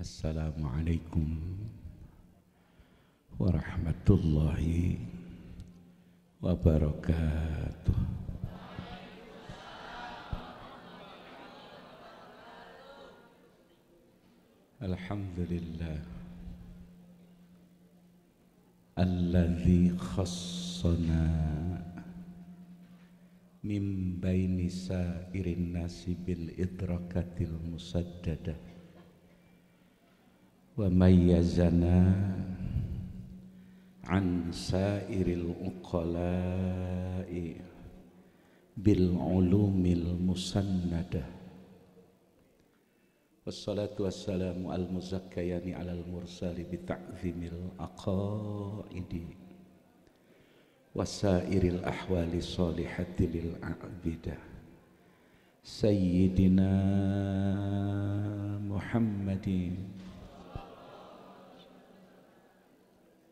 Assalamualaikum warahmatullahi wabarakatuh. Alhamdulillah alladzi khassana min baini sa'irin nasi bil idrakatil musaddadah wa mayyazana an sa'iril uqala'i bil ulumil musannadah. Wassalatu wassalamu al muzakkayani alal mursali bi ta'zimil aqaidi wasairil ahwali salihati lil a'bidah sayyidina Muhammadin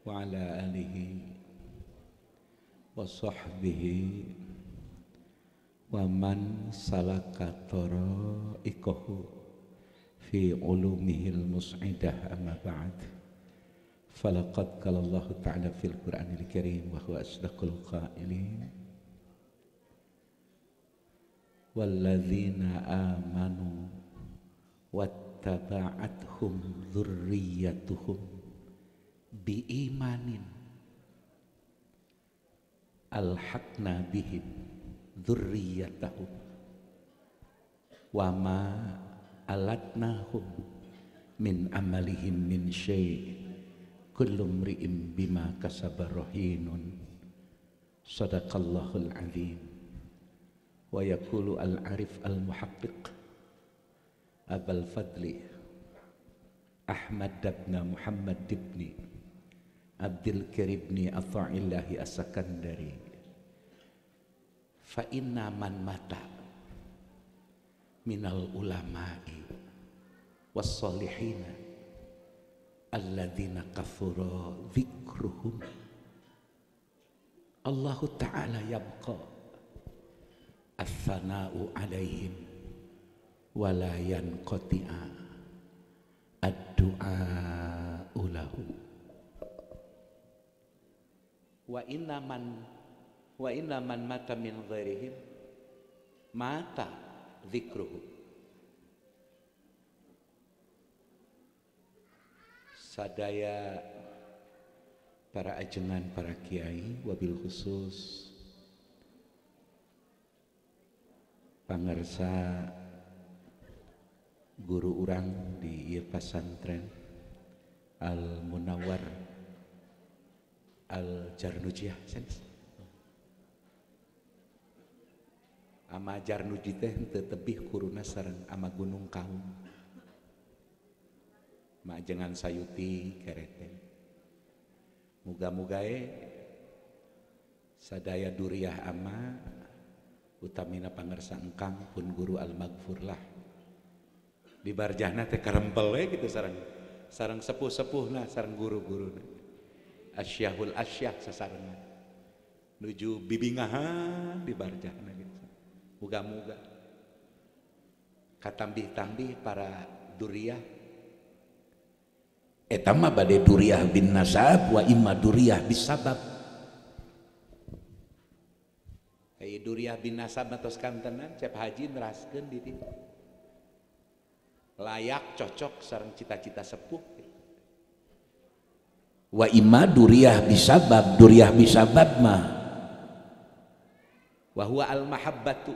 wa ala alihi wa sahbihi wa man salaka tara'iqahu fi ulumihil mus'idah amma ba'd. Falaqad qala Allah ta'ala fil Qur'anil Karim wa huwa asdaqul qailin walladzina amanu wattaba'athum dzurriyyatuhum biimanin alhaqna bihim dzurriyyatahum wa ma alatnahum min amalihim min syai' kullu mri'in bima kasaba rahinun. Sadaqallahul azim. Wa yaqulu al-arif al-muhaqqiq Abul Fadli Ahmad ibn Muhammad ibn Abdul Karim ibn Atha'illahi As-Sakandari, fa inna man mata minal ulama'i was-solihina alladzina kathura dzikruhum Allahu ta'ala yabqa as-sana'u alaihim wa la yanqati'a ad-du'a'u lahu wa inna man mata min ghairihim mata dzikruhu. Sadaya para ajengan, para kiai, wabil khusus pangarsa guru urang di ieu pasantren Al Munawwar Al Jarnujiyah ama Jarnuji teh teu tebih kuruna sareng ama Gunung Kaum majengan sayuti kerete. Muga-muga sadaya duriah ama utamina pangersa engkang pun guru al-maghfur lah di barjahna teh karempel we kitu sareng sepuh-sepuhna sareng guru-guruna asyahul asyah sasarengan nuju bibingahan di barjahna gitu. Muga-muga katambih-tambih para duriah eta mah bade duriah bin nasab wa imma duriah bisabab. Ai duriah bin nasab matos kantenan cep haji neraskeun di dieu layak cocok sareng cita-cita sepuh. Wa imma duriah bisabab mah wa huwa al mahabbatu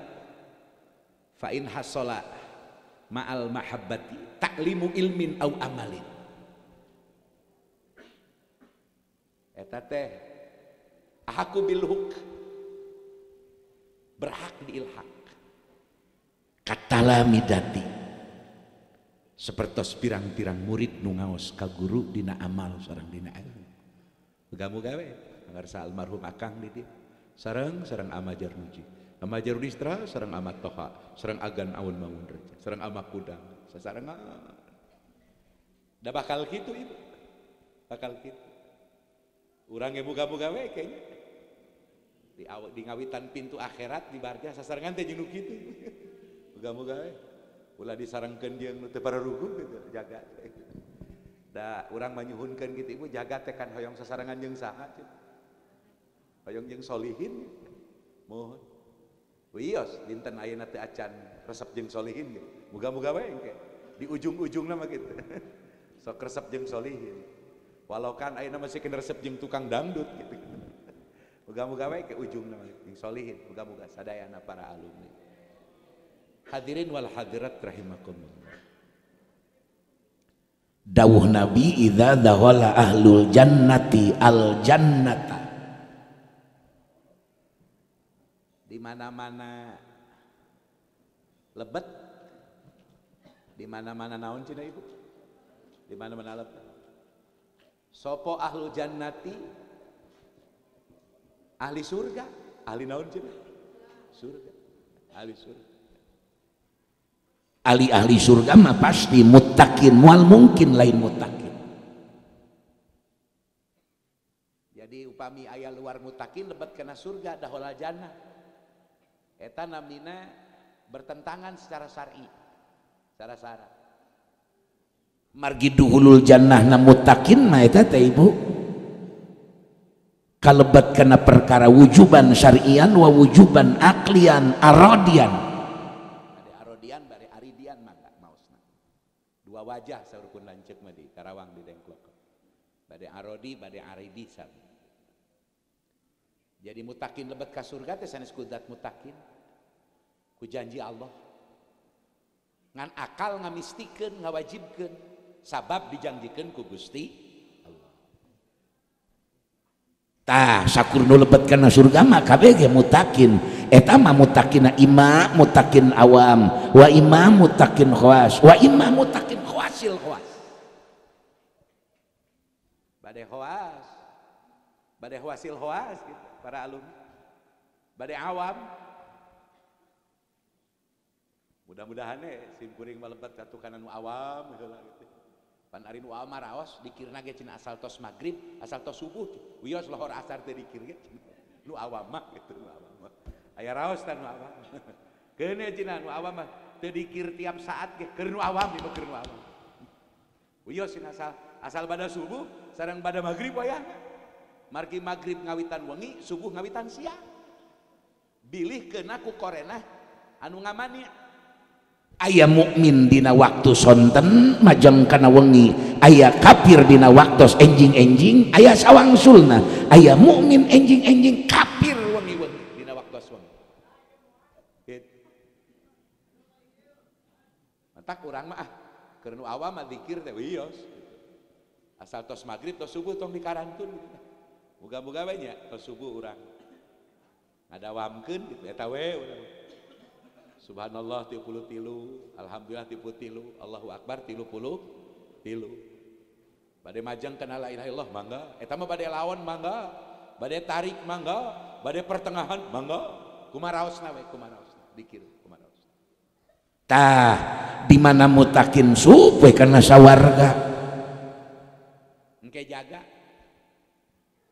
fa in hasala ma'al mahabbati ta'limu ilmin au amalin. Eta teh ahaku bil huk berhak diilhaq katalamidati sapertos pirang-pirang murid nu ngaos ka guru dina amal sareng dina ilmu. Muga-muga we ngarsa almarhum akang di dieu sareng ama Jarnuji, ama Jarudistra sareng ama Toha, sareng agan Aun Mangunreja, sareng ama Kudang sasarengan da bakal kitu ieu bakal kitu. Urang ge muga-muga we kayaknya di ngawitan pintu akhirat di barja sasarengan teh jeung kitu. Muga-muga we ulah disarengkeun jeung nu teu pararuguh gitu jaga. da urang manyuhunkeun gitu ibu jaga teh kan hoyong sasarangan jeung saha hoyong jeung solihin mohon wios dinten ayeuna teh acan resep jeung solihin gitu muga-muga bae engke di ujung-ujungna mah gitu sok resep jeung solihin walau kan ayeuna masih kena resep jeung tukang dangdut gitu muga-muga bae ke ujungna jeung solihin muga-muga sadayana para alumni hadirin wal hadirat rahimakumullah. Dawuh Nabi idza dakhala ahlul jannati al jannata, di mana-mana lebet, di mana-mana naon cenah ibu, di mana-mana lebet. Sopo ahlul jannati, ahli surga, ahli naon cenah? Surga, ahli surga. Ahli surga mah pasti muttaqin, mual mungkin lain muttaqin. Jadi upami aya luar muttaqin lebet kena surga dahola jannah. Eta namina bertentangan secara syar'i, secara syarat. Margi duhulul jannah na muttaqin mah eta teh ibu. Kalebet kena perkara wujuban syar'ian wa wujuban aqlian aradian. Dua wajah saurukun lanceuk mah di Karawang di Dengklok. Bade arodi, bade aridi sami. Jadi mutakin lebet ka surga teh sanes kudat mutakin. Ku janji Allah. Ngan akal ngamistikeun, ngawajibkeun, sabab dijanjikeun ku Gusti Allah. Tah sakur nu lebet kana surga mah kabeh ge mutakin. Eta mah mutakina ima, mutakin awam, wa ima mutakin khawas, wa ima mutakin khawasil khawas. Bade khawas, bade khawasil khawas gitu, para alumni. Bade awam. Mudah-mudahan simkuring malebet katukan anu awam heula gitu. Pan ari nu awam raos dikirna ge cenah asal tos magrib, asal tos subuh. Wios lohor asar teh dikir ge. Nu awam mah gitu, nu awam. Aya raos tan nu awam. Keun cenah nu awam mah teu dikir tiap saat ge keur nu awam ieu keur nu awam. Wios cenah asal bada subuh sareng bada magrib wayahna. Margi magrib ngawitan wengi, subuh ngawitan siang. Bilih keuna ku korena anu ngamani. Aya mukmin dina waktu sonten majeng kana wengi, aya kafir dina waktos enjing-enjing, aya sawangsulna, aya mukmin enjing-enjing kafir wengi-wengi dina waktos wengi. Mantak urang mah keur nu awam mah zikir teh wios. Asal tos magrib tos subuh tong dikarantun. Muga-muga we nya tos subuh urang ngadawamkeun gitu eta we urang. Subhanallah 33, alhamdulillah 33, Allahu akbar 33. Bade majang kana la ilaha illallah mangga, eta mah bade lawan mangga, bade tarik mangga, bade pertengahan mangga. Kumaraosna we, kumaraosna, dikir kumaraosna. Tah, di mana mutakin sup we kana sawarga. Engke jaga.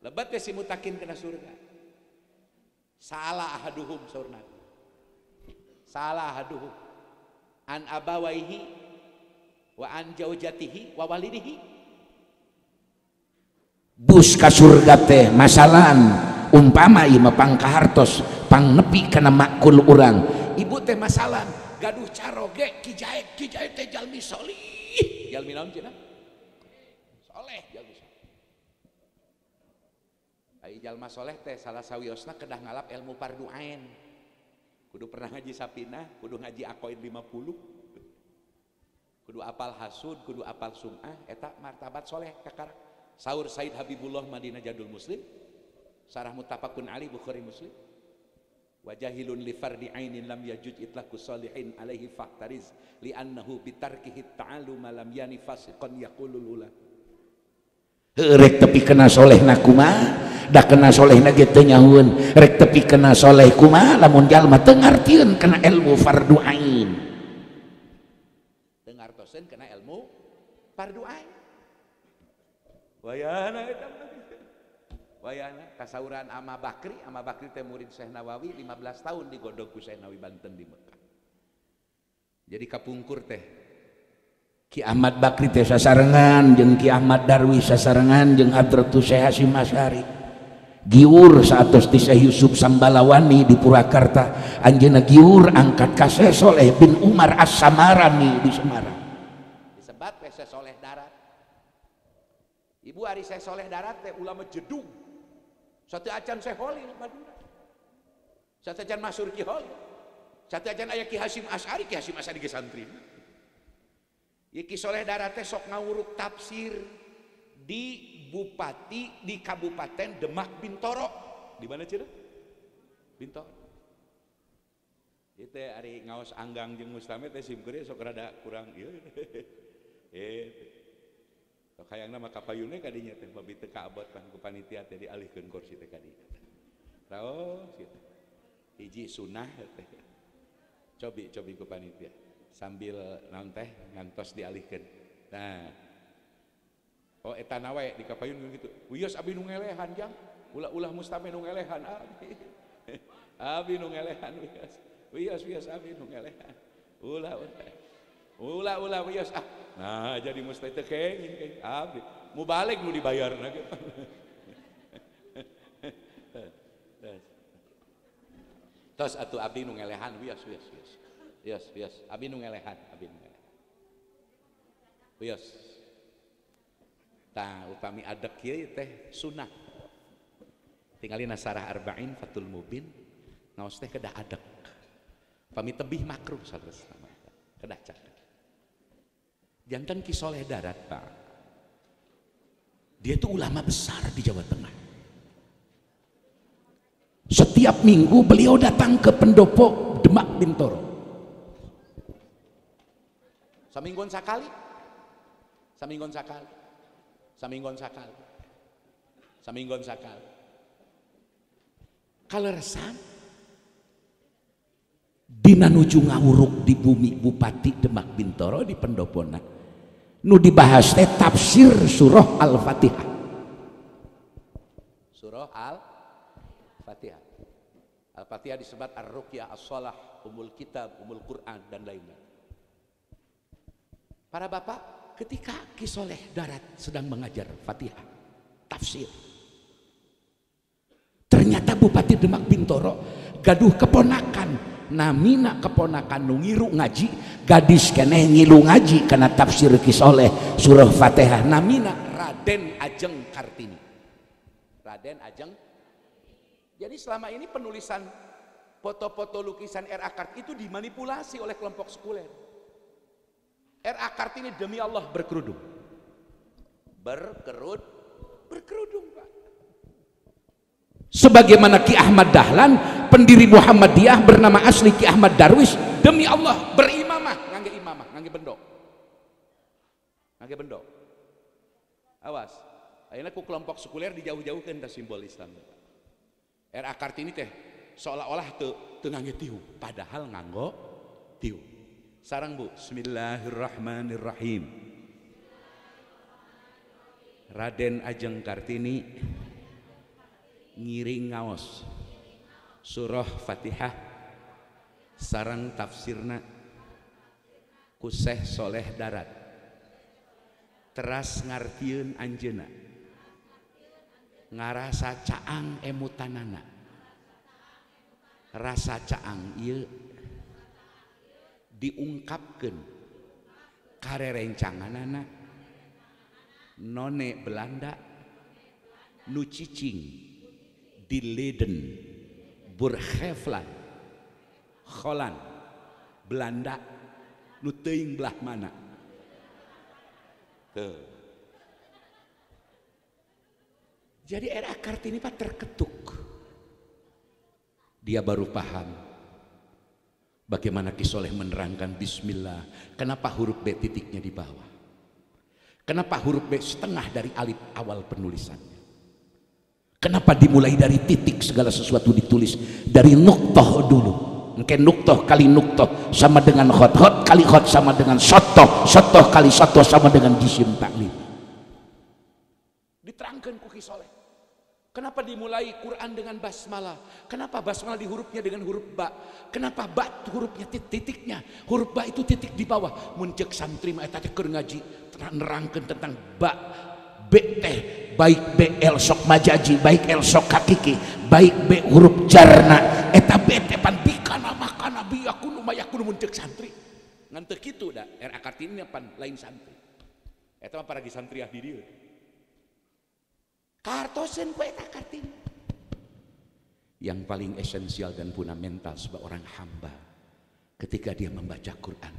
Lebat we si mutakin kana surga. Salah ahaduhum saurna. Salah ahaduhum an abawaihi wa an jaujatihi wa walidihi. Bus ka surga teh masalan umpama ieu mah pangkahartos pangnepi kana makul urang. Ibu teh masalan gaduh caroge kijaet teh jalmi solih. Jalmi naon cenah? Soleh jalmi soleh. Ai jalma soleh teh salah sawiosna kedah ngalap ilmu fardu ain. Kudu pernah ngaji sapinah, kudu ngaji aqaid 50, kudu apal hasud, kudu apal sum'ah, eta martabat soleh kakara. Saur Said Habibullah Madinah Jadul Muslim, sarah muttafaqun alaih Bukhari Muslim. Wa jahilun li fardi ainin lam yajuj itlaqus salihin alaihi faqtariz li annahu bitarkihi ta'alluma lam yani fasiqan yaqulul ula. Rek tepi kena solehna kumaha? Da kena solehna ge teu nyahueun, rek tepi kena soleh kumaha lamun jalma teu ngartieun kana ilmu fardu ain. Teu ngartoseun kana ilmu fardu ain. Wayahna eta wayahna kasauran Ama Bakri teh murid Syekh Nawawi 15 tahun digodog ku Syekh Nawawi Banten di Mekah. Jadi kapungkur teh Ki Ahmad Bakri teh sasarengan jeung Ki Ahmad Darwis sasarengan jeung Hadratus Syekh Hasyim Asy'ari giur saatos ti Syekh Yusuf Sambalawani di Purwakarta anjeunna giur angkat ka Syekh Soleh bin Umar As-Samarani di Semarang disebat teh Syekh Soleh Darat. Ibu ari Syekh Soleh Darat teh ulama jedung satu acan Syekh Holil Madura satu acan Masyhur Ki Holil satu acan aya Ki Hasyim Asy'ari ge santri. Ki Soleh Darat teh sok ngawuruk tafsir di Bupati di Kabupaten Demak Bintoro. Di mana cenah? Bintoro. Ieu teh ari ngaos anggang jeung Mustame teh simkuring sok rada kurang ieu. Sok hayangna mah kapayunna ka dinya teh babi teu kaabot kan ku panitia teh dialihkeun kursi teh ka dinya. Raos kitu. Hiji sunah teh. Cobi ku panitia. Sambil naon teh ngantos dialihkeun. Nah. Oh eta nawe di kapayun gitu. Wios abi nu ngelehan jang. Ulah Mustame nu ngelehan abi. Abi nu ngelehan wios. Wios abi nu ngelehan. Ulah wios ah. Nah jadi Mustame teh kenging abi. Mu balik nu dibayarna gitu. Tos atuh abi nu ngelehan wios. Wios, abi nu ngelehan. Wios. Tah upami adek kieu teh sunah. Tingalina sarah arba'in Fathul Mubin ngaos teh kedah adek. Upami tebih makruh saresna kedah cadek. Jantan Ki Soleh Darat, Pak. Dia itu ulama besar di Jawa Tengah. Setiap minggu beliau datang ke pendopo Demak Bintoro. Saminggon sakali. Kaleresan dina nuju ngawuruk di bumi Bupati Demak Bintoro di pendopona nu dibahas teh tafsir surah Al-Fatihah. Surah Al-Fatihah. Al-Fatihah disebut Ar-Ruqyah, As-Shalah, Umul Kitab, Umul Quran dan lain-lain. Para bapak, ketika Ki Soleh Darat sedang mengajar Fatihah, tafsir, ternyata Bupati Demak Bintoro gaduh keponakan, namina keponakan nu ngiru ngaji, gadis keneh ngilu ngaji karena tafsir Ki Soleh surah Fatihah, namina Raden Ajeng Kartini. Raden Ajeng. Jadi selama ini penulisan foto-foto lukisan R.A. Kartini itu dimanipulasi oleh kelompok sekuler. R.A. Kartini demi Allah berkerudung, Pak. Sebagaimana Ki Ahmad Dahlan, pendiri Muhammadiyah bernama asli Ki Ahmad Darwis, demi Allah berimamah, ngangge bendok. Awas, ayeuna ku kelompok sekuler dijauh-jauhkeun ta simbol Islam. R.A. Kartini teh seolah-olah teu ngangge tiu, padahal nganggo tiu. Sarang Bu, Bismillahirrahmanirrahim. Raden Ajeng Kartini ngiring ngaos surah Fatihah sarang tafsirna ku Syekh Soleh Darat. Teras ngartieun anjeunna ngarasa caang emutanana. Rasa caang ieu diungkapkan karerencanganana none Belanda nu cicing di Leiden, Burgevland, Holland, Belanda nu teuing belah mana tuh. Jadi R.A. Kartini Pak terketuk, dia baru paham bagaimana Ki Soleh menerangkan bismillah. Kenapa huruf B titiknya di bawah? Kenapa huruf B setengah dari alif awal penulisannya? Kenapa dimulai dari titik segala sesuatu ditulis dari nuktoh dulu? Mungkin nuktoh kali nuktoh sama dengan hot, hot kali hot sama dengan sotoh, sotoh kali sotoh sama dengan jisim taklim. Diterangkan ku Ki Soleh. Kenapa dimulai Quran dengan basmalah? Kenapa basmalah di hurufnya dengan huruf ba? Kenapa ba hurufnya titiknya? Huruf ba itu titik di bawah. Muncul santri mah eta teh keur ngaji nerangkeun tentang ba. B teh baik B el sok majaji, baik el sok hakiki, baik B huruf jarna. Eta B teh pan bikana makana biyakunu mayakunu muncul santri. Ngan teu kitu da. RA Kartini pan lain santri. Eta mah paragi santri di dieu. Kartosen ku eta Kartini. Yang paling esensial dan fundamental sebagai orang hamba ketika dia membaca Quran,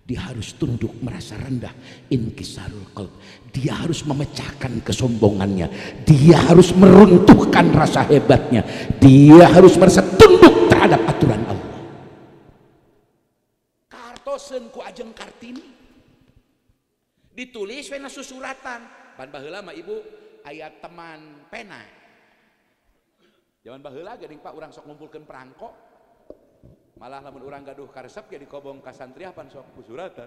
dia harus tunduk merasa rendah, inkisarul qalb. Dia harus memecahkan kesombongannya, dia harus meruntuhkan rasa hebatnya, dia harus merasa tunduk terhadap aturan Allah. Kartosen ku ajeng Kartini ditulis we susuratan pan baheula mah ibu ayat teman pena. Zaman baheula geuning Pak urang sok ngumpulkeun perangko. Malah lamun urang gaduh karesep ge dikobong ka santriapan sok ku suratan.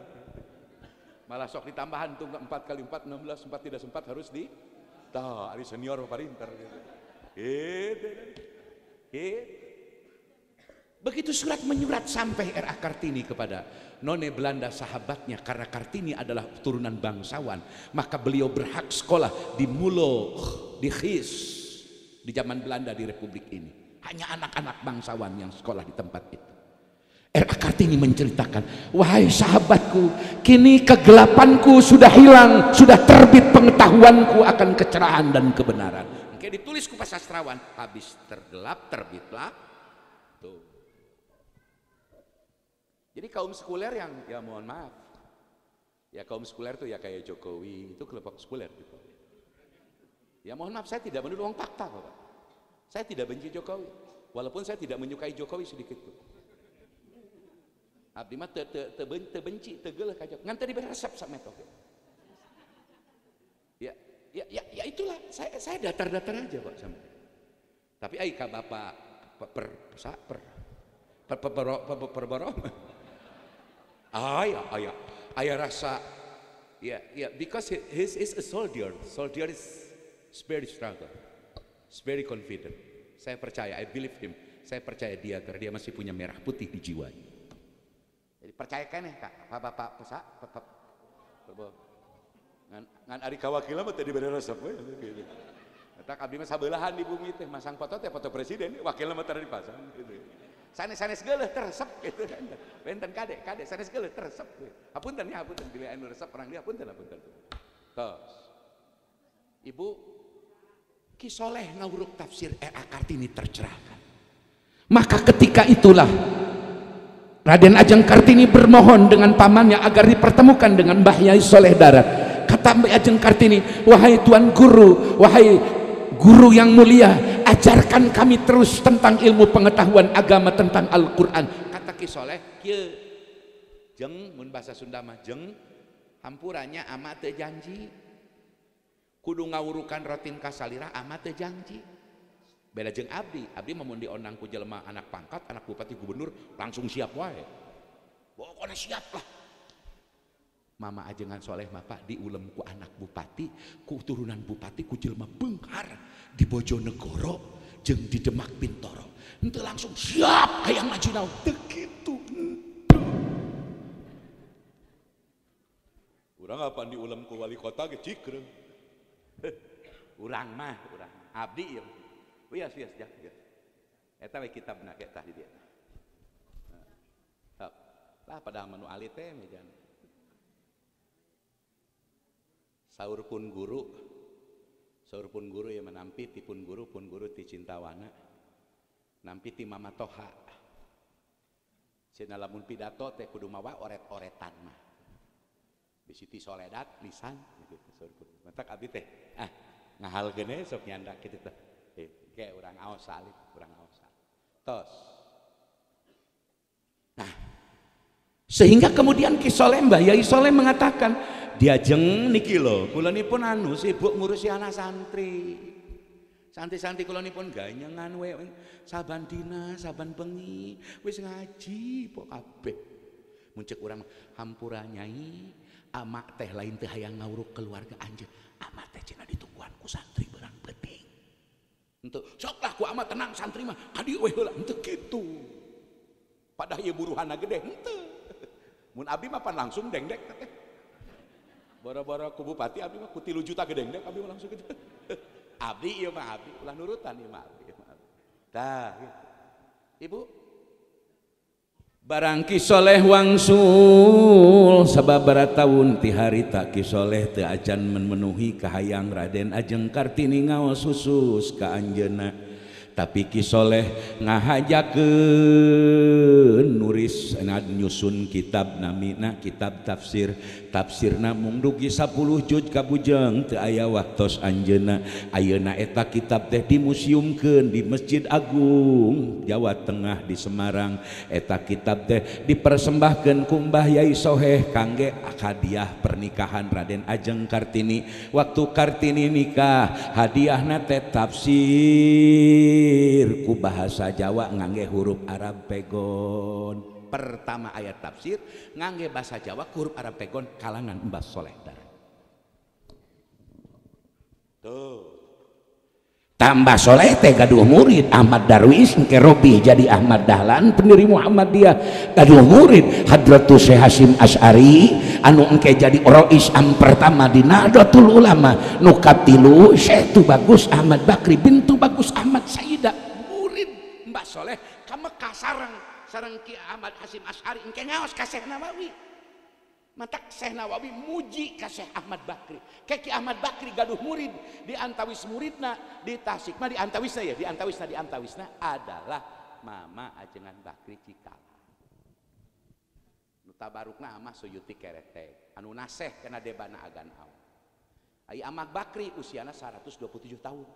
Malah sok ditambahan tunggu 4 kali 4 16, 4 tidak sempat harus di tah ari senior parinter gitu. Gitu. Begitu surat menyurat sampai RA Kartini kepada none Belanda sahabatnya, karena Kartini adalah turunan bangsawan, maka beliau berhak sekolah di Mulo, di Gis, di zaman Belanda di Republik ini. Hanya anak-anak bangsawan yang sekolah di tempat itu. RA Kartini menceritakan, wahai sahabatku, kini kegelapanku sudah hilang, sudah terbit pengetahuanku akan kecerahan dan kebenaran. Oke, ditulis ku sastrawan, habis tergelap terbitlah tuh. Jadi kaum sekuler yang, ya mohon maaf, ya kaum sekuler tuh ya kayak Jokowi, itu kelompok sekuler gitu. Ya mohon maaf, saya tidak menuduh orang fakta kok Pak. Saya tidak benci Jokowi, walaupun saya tidak menyukai Jokowi sedikit pun. Abdi mah benci, geuleuh ka Jokowi, ngan teu diberi resep sak metok. Ya itulah, saya datar-datar aja Pak sama. Tapi ai ka Bapak ayah rasa ya because he is a soldier is very struggle, is very confident. Saya percaya, I believe him. Saya percaya dia karena dia masih punya merah putih di jiwanya. Jadi percayakan ya Kak, Bapak ngan ari kawakila mah teh dibere resep we gitu. Eta abdi mah sabeulah di bumi teh masang foto teh foto presiden, wakilna mah teu dipasang gitu. Sanes geuleuh teresep gitu kan. Benten kade sanes geuleuh teresep. Hapunten bila anu resep orang dia hapunten. Tos. Ibu Ki Soleh ngawuruk tafsir RA Kartini tercerahkan. Maka ketika itulah Raden Ajeng Kartini bermohon dengan pamannya agar dipertemukan dengan Mbah Yai Soleh Darat. Kata Mbah Ajeng Kartini, wahai tuan guru, wahai guru yang mulia, ajarkan kami terus tentang ilmu pengetahuan agama tentang Al-Quran. Kata Ki Soleh, kieu jeng mun bahasa Sunda mah jeng hampurannya ama teu janji, kudu ngawurukan rotin kasalira ama teu janji. Beda jeung abdi mun diondang ku jelema anak pangkat, anak bupati gubernur langsung siap wae. Pokona siap lah. Mama ajengan Soleh mah Pak diulem ku anak bupati, ku turunan bupati, ku jelema beunghar di Bojonegoro jeung di Demak Bintoro. Henteu langsung siap hayang ngaji naon teu kitu. Urang apa diulem ku wali kota ge cikreung. Urang abdi ieu. Wias jak. Eta we kitabna eta di dieu. Lah padahal manu alit teh mejan. Saur pun guru ya menampi ti pun guru ti Cintawana nampi ti Mama Toha cenah lamun pidato teh kudu mawa oret-oretan mah bisi ti soledat lisan gitu saur pun matak abdi teh ngahalkeun sok nyandak kitu teh ge urang aos salib tos. Nah sehingga kemudian Ki Soleh Mbah Yai Soleh mengatakan diajeng niki lho kulanipun sibuk ngurusi anak santri kulanipun ganyengan we saban dina saban bengi wis ngaji pok kabeh muncul urang hampura nyai amak teh lain teh hayang ngawuruk keluarga anjeun amak teh cenah ditungguan ku santri beurang penting Henteu, soklah ku amat tenang santri mah ka dieu we heula, henteu kitu. Padahal ieu buruhanna gede, henteu. Mun abdi mah pan langsung dengdek teh. Boro-boro ku bupati abdi mah ku 3 juta gedengdek abdi mah langsung gitu. Abdi ieu mah abdi, ulah nurutan ieu mah abdi. Tah, gitu. Ibu barang kisoleh wangsul sababaraha taun ti harita kisoleh teu acan memenuhi kahayang Raden Ajeng Kartini ngaos khusus ka anjeunna tapi kisoleh ngahajakeun nuris nyusun kitab namina kitab tafsirna mung dugi 10 juz kabujeng teu aya waktos anjeunna ayeuna eta kitab teh dimuseumkeun di Masjid Agung Jawa Tengah di Semarang eta kitab teh dipersembahkeun ku Mbah Yai Soheh kangge hadiah pernikahan Raden Ajeng Kartini waktu Kartini nikah hadiahna teh tafsir ku bahasa Jawa ngangge huruf Arab pegon pertama ayat tafsir ngangge bahasa Jawa ku huruf Arab pegon kalangan Mbah Soleh Dara tuh tambah soleh teh gaduh murid Ahmad Darwis engke Robi jadi Ahmad Dahlan pendiri Muhammadiyah gaduh murid Hadratus Syekh Hasyim Asy'ari anu engke jadi rois am pertama di Nahdlatul Ulama nu katilu Syekh Tubagus Ahmad Bakri bintu Bagus Ahmad Sayyidah murid Mbah Soleh ka Mekah sareng Ki Ahmad Hasyim Asy'ari engke ngaos ka Syekh Nawawi mantak Syekh Nawawi muji ka Syekh Ahmad Bakri Ki Ahmad Bakri gaduh murid di antawis muridna di Tasik mah di antawisna adalah Mama Ajengan Bakri Cikala nu tabarukna mah Suyuti Keretek anu naseh kana debana agan aw ai Ahmad Bakri usiana 127 tahun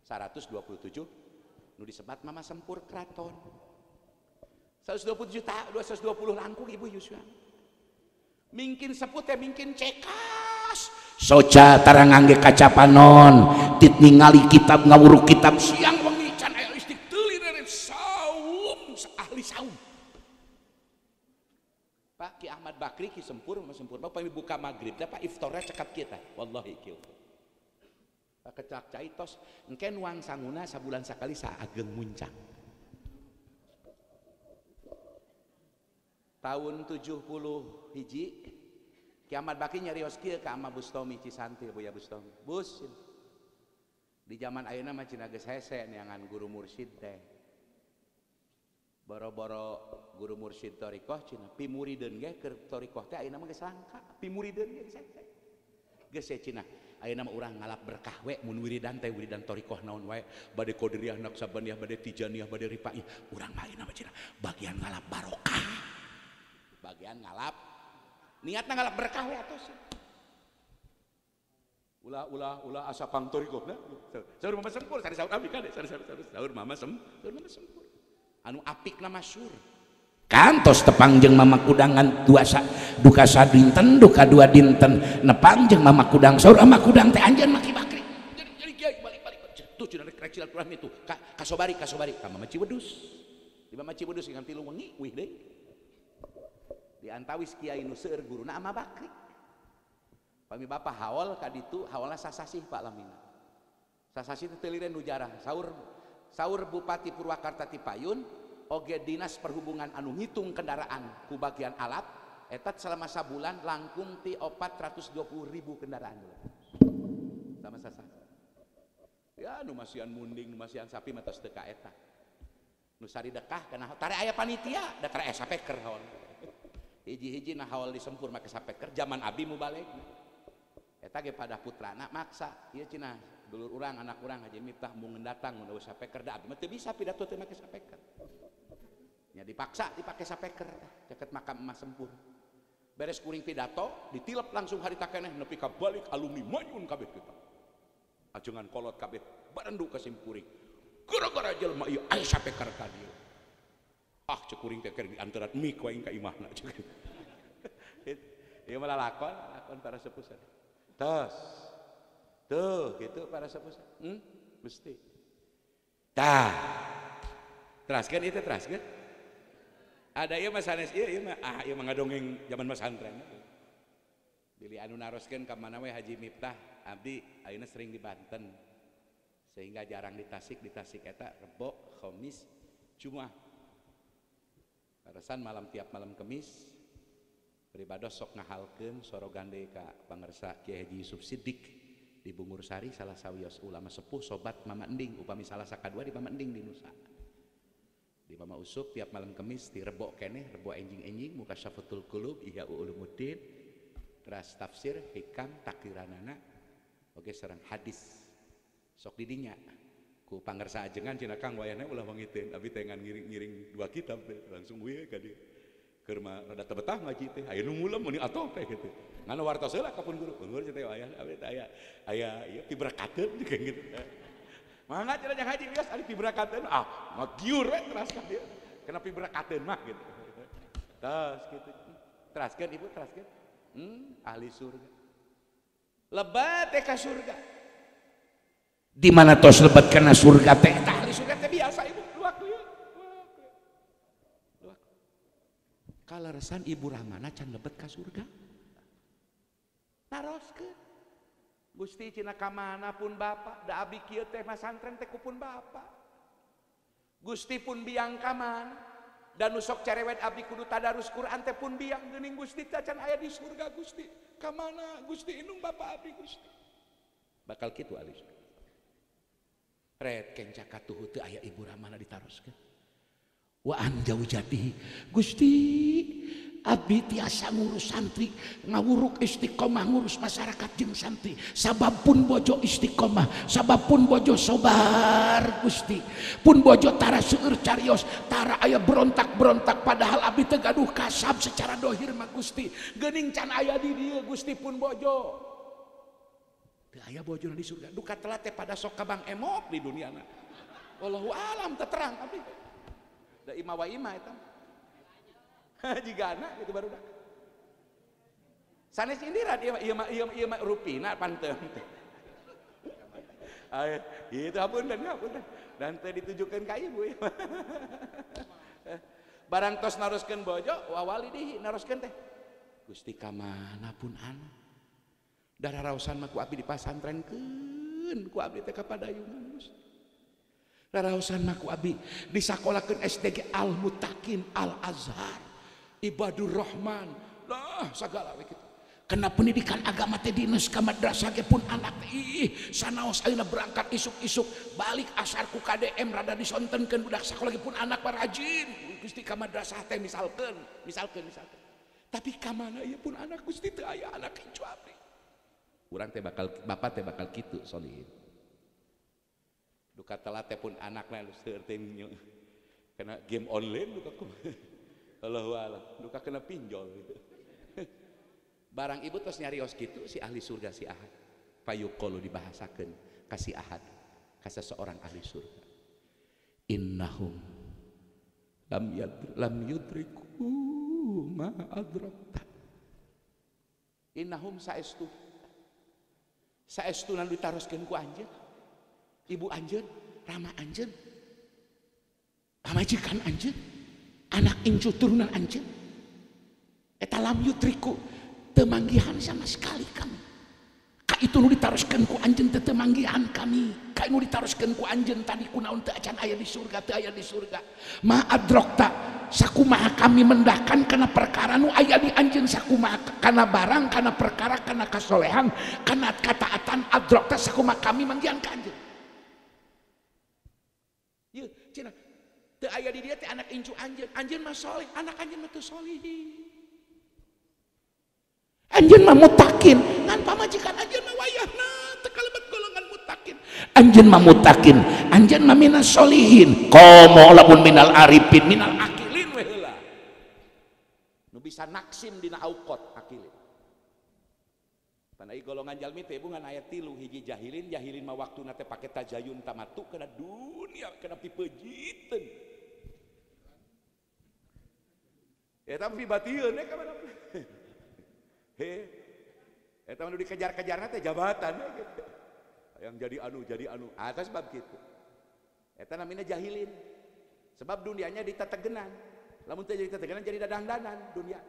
127 nu disebat Mama Sempur Kraton 127 tahun 220 langkung Ibu Yuswa mungkin seput mungkin cekas soca tarang ngangge kaca panon tit ningali kitab ngawuruk kitab siang wengi can aya listik teuli dari saum ahli saum Pak Ki Ahmad Bakri Ki Sempur Bapak buka magrib Pak iftarnya cekap kita wallahi kieu Pak kecak caitos engke nuang sanguna sabulan sakali saageng muncang tahun 70 hiji Ki Ahmad Bakri nyarios kieu ka Amma Bustomi Cisanti Buya Bustomi Bus di zaman ayeuna mah cenah geus hese neangan guru mursyid teh boro-boro guru mursyid thariqah cenah pimurideun ge keur thariqah teh ayeuna mah geus langka pimurideun ge geus cenah ayeuna mah urang ngalap berkah we mun wiridan teh wiridan thariqah naon wae bade qadiriyah naqsabandiyah bade tijaniyah bade rifaih urang mah ayeuna mah cenah bagian ngalap barokah bagian ngalap niatna ngalap berkah we atos ulah asa pang thariqah na saur Mama Sempur sari saur abdi kade saur Mama Sempur anu apikna masyhur kantos tepang jeung Mama Kudangan duka sadinten duka dua dinten nepang jeung Mama Kudang saur Mama Kudang teh anjeun Maki Bakri jadi kiai balik tuh cenah rek silaturahmi itu kasobari ka Mama Ciwedus di Mama Ciwedus ngan 3 wengi wih deui di antawis kiai nu seueur guruna Amma Bakri pami bapa haol ka ditu haolna sasasih Pak Lamina sasasih teh teu nu jarah saur Bupati Purwakarta ti Payun oge dinas perhubungan anu ngitung kendaraan ku bagian alat eta selama sabulan langkung ti 420.000 kendaraan sama sasasih ya nu masian munding nu masian sapi mah tos teu ka eta nu sari dekah kana tare aya panitia da tare sapeker haol hiji-hiji nah haul di Sempur make sapeker zaman abi mubaleg eta ge pada putrana maksa ieu cenah dulur urang anak urang Haji Miftah mun datang mun eueuh sapeker da abi mah teu bisa pidato teh make sapeker nya dipaksa dipake sapeker deket makam Emas Sempur beres kuring pidato ditilep langsung harita keneh nepi ka balik alumni manyun kabeh kita ajengan kolot kabeh barendu ka simkuring gara-gara jelema ieu aya sapeker ka dieu cek kuring teh keur diantaran mik wae ka imahna cek ieu mah lakon para sepuh tos tuh gitu para sepuh mesti tah teraskeun ieu teh teraskeun ada ieu mah sanes ieu mah ieu mah ngadongeng zaman pesantren Bili anu naroskeun ka mana we Haji Miftah abdi ayeuna sering di Banten sehingga jarang di Tasik eta Rebo, Khamis, Jumat. Karesan tiap malam Kemis beribadah sok ngahalkeun sorogan deui ka pangarsa Kiai Haji Yusuf Siddiq di Bungur Sari, salah sawios ulama sepuh sobat Mama Ending, upami salah sakadua di Mama Ending di Nusa. Di Mama Usuk tiap malam Kemis di Rebo keneh, Rebo enjing-enjing muka Syafatul Qulub, Ihya Ulumuddin, teras tafsir, hikam, takdiranana, oke sareng hadis. Sok didinya ku pangarsa ajengan cenah Kang wayahna ulah mangiteun abi teh ngan ngiring-ngiring 2 kitab teh langsung we ka dieu keur mah rada teu betah ngaji teh aya nu ngulem meni atoh teh kitu ngana wartos heula ka pun guru teh aya abi teh aya ieu pibrakateun kayak gitu mangga cenah jeung haji bias ari pibrakateun magiur we teraskeun dieu kana pibrakateun mah gitu tos kitu teraskeun ibu teraskeun ahli surga lebat teh ka surga. Di mana tos lebat kana surga teh? Ahli surga teh biasa ibu luak. Kaleresan ibu Rahmana can lebet ka surga. Naroskeun. Gusti cenah ka mana pun Bapak, da abi kieu teh mah santren teh ku pun Bapak. Gusti pun biang ka mana? Dan nusok cerewet abdi kudu tadarus Quran teh pun biang geuning Gusti teh can aya di surga Gusti. Ka mana Gusti indung Bapak abdi Gusti. Bakal kitu ahli surga. Red kenca katuhu teu aya ibu Rahmana ditaroskeun. Wa anjau jatihi. Gusti, abdi tiasa ngurus santri, ngawuruk istiqomah ngurus masyarakat jeung santri. Sabab pun bojo istiqomah, sabab pun bojo sobar Gusti. Pun bojo tara seueur carios, tara aya berontak-berontak padahal abdi teu gaduh kasab secara dohir mah Gusti. Geuning can aya di dieu Gusti pun bojo. Aya bojona di surga duka telat teh pada sok kabang emok di duniana wallahu alam terang abdi da ima wa ima eta jigana gitu baru dah sanes indiran ieu mah rupina panteuh itu hapunten dan teu ditujukeun ka ibu barang tos naroskeun bojo wa walidihi naroskeun teh Gusti ka mana pun anu darah rausan mah ku abdi dipasantrenkeun ku abdi teh ka padayungan Gusti. Darah rausan mah ku abdi disakolakeun SDG Al Muttaqin Al Azhar Ibadur Rahman lah sagala we kitu. Kena pendidikan agama teh dineus ka madrasah ge pun anak teh sanaos ayeuna berangkat isuk-isuk balik asar ku KDM rada disontenkeun budak sakola ge pun anak rajin Gusti ka madrasah teh misalkeun. Tapi ka mana ieu pun anak Gusti teu aya anak incu abdi. Urang teh bakal bapak teh bakal kitu solihin. Duka telat teh pun anakna seueur teh kena game online duka kumaha. Allahu a'lam. Duka kena pinjol gitu. Barang ibu tos nyarios kitu si ahli surga si Ahad. Payuqulu dibahasakeun ka si Ahad ka seseorang ahli surga. Innahum lam yudriku ma adrakta. Innahum saestu nu ditaroskeun ku anjeun ibu anjeun rama anjeun pamajikan anjeun anak incu turunan anjeun eta lam yutriku teu manggihan sama sekali kami ka itu nu ditaroskeun ku anjeun teu manggihan kami ka nu ditaroskeun ku anjeun tadi kunaon teu acan aya di surga teu aya di surga ma adrokta sakumaha kami mendahkan karena perkara nu aya di anjeun sakumaha kana barang kana perkara kana kasolehan kana kataatan adrokta sakumaha kami manggihan ka anjeun ieu cenah teu aya di dieu teh anak incu anjeun mah soleh anak anjeun mah teu solihin anjeun mah mutakin ngan pamajikan anjeun mah wayahna teu kalebet golongan mutakin anjeun mah mutakin anjeun mah minas solihin qomo lamun minal arifin minal akilin we heula nu bisa naksim dina auqot akilin panai golongan jalmi teh bungan aya 3 hiji jahilin mah waktuna teh pake tajayun tamatu kana dunia kana pipejiteun eta pibatieun ka mana eta nu dikejar-kejarna teh jabatan gitu. Yang jadi anu atas sebab gitu eta namina jahilin sebab dunianya ditetegenan lamun teu jadi tetegenan jadi dadang-dadan dunia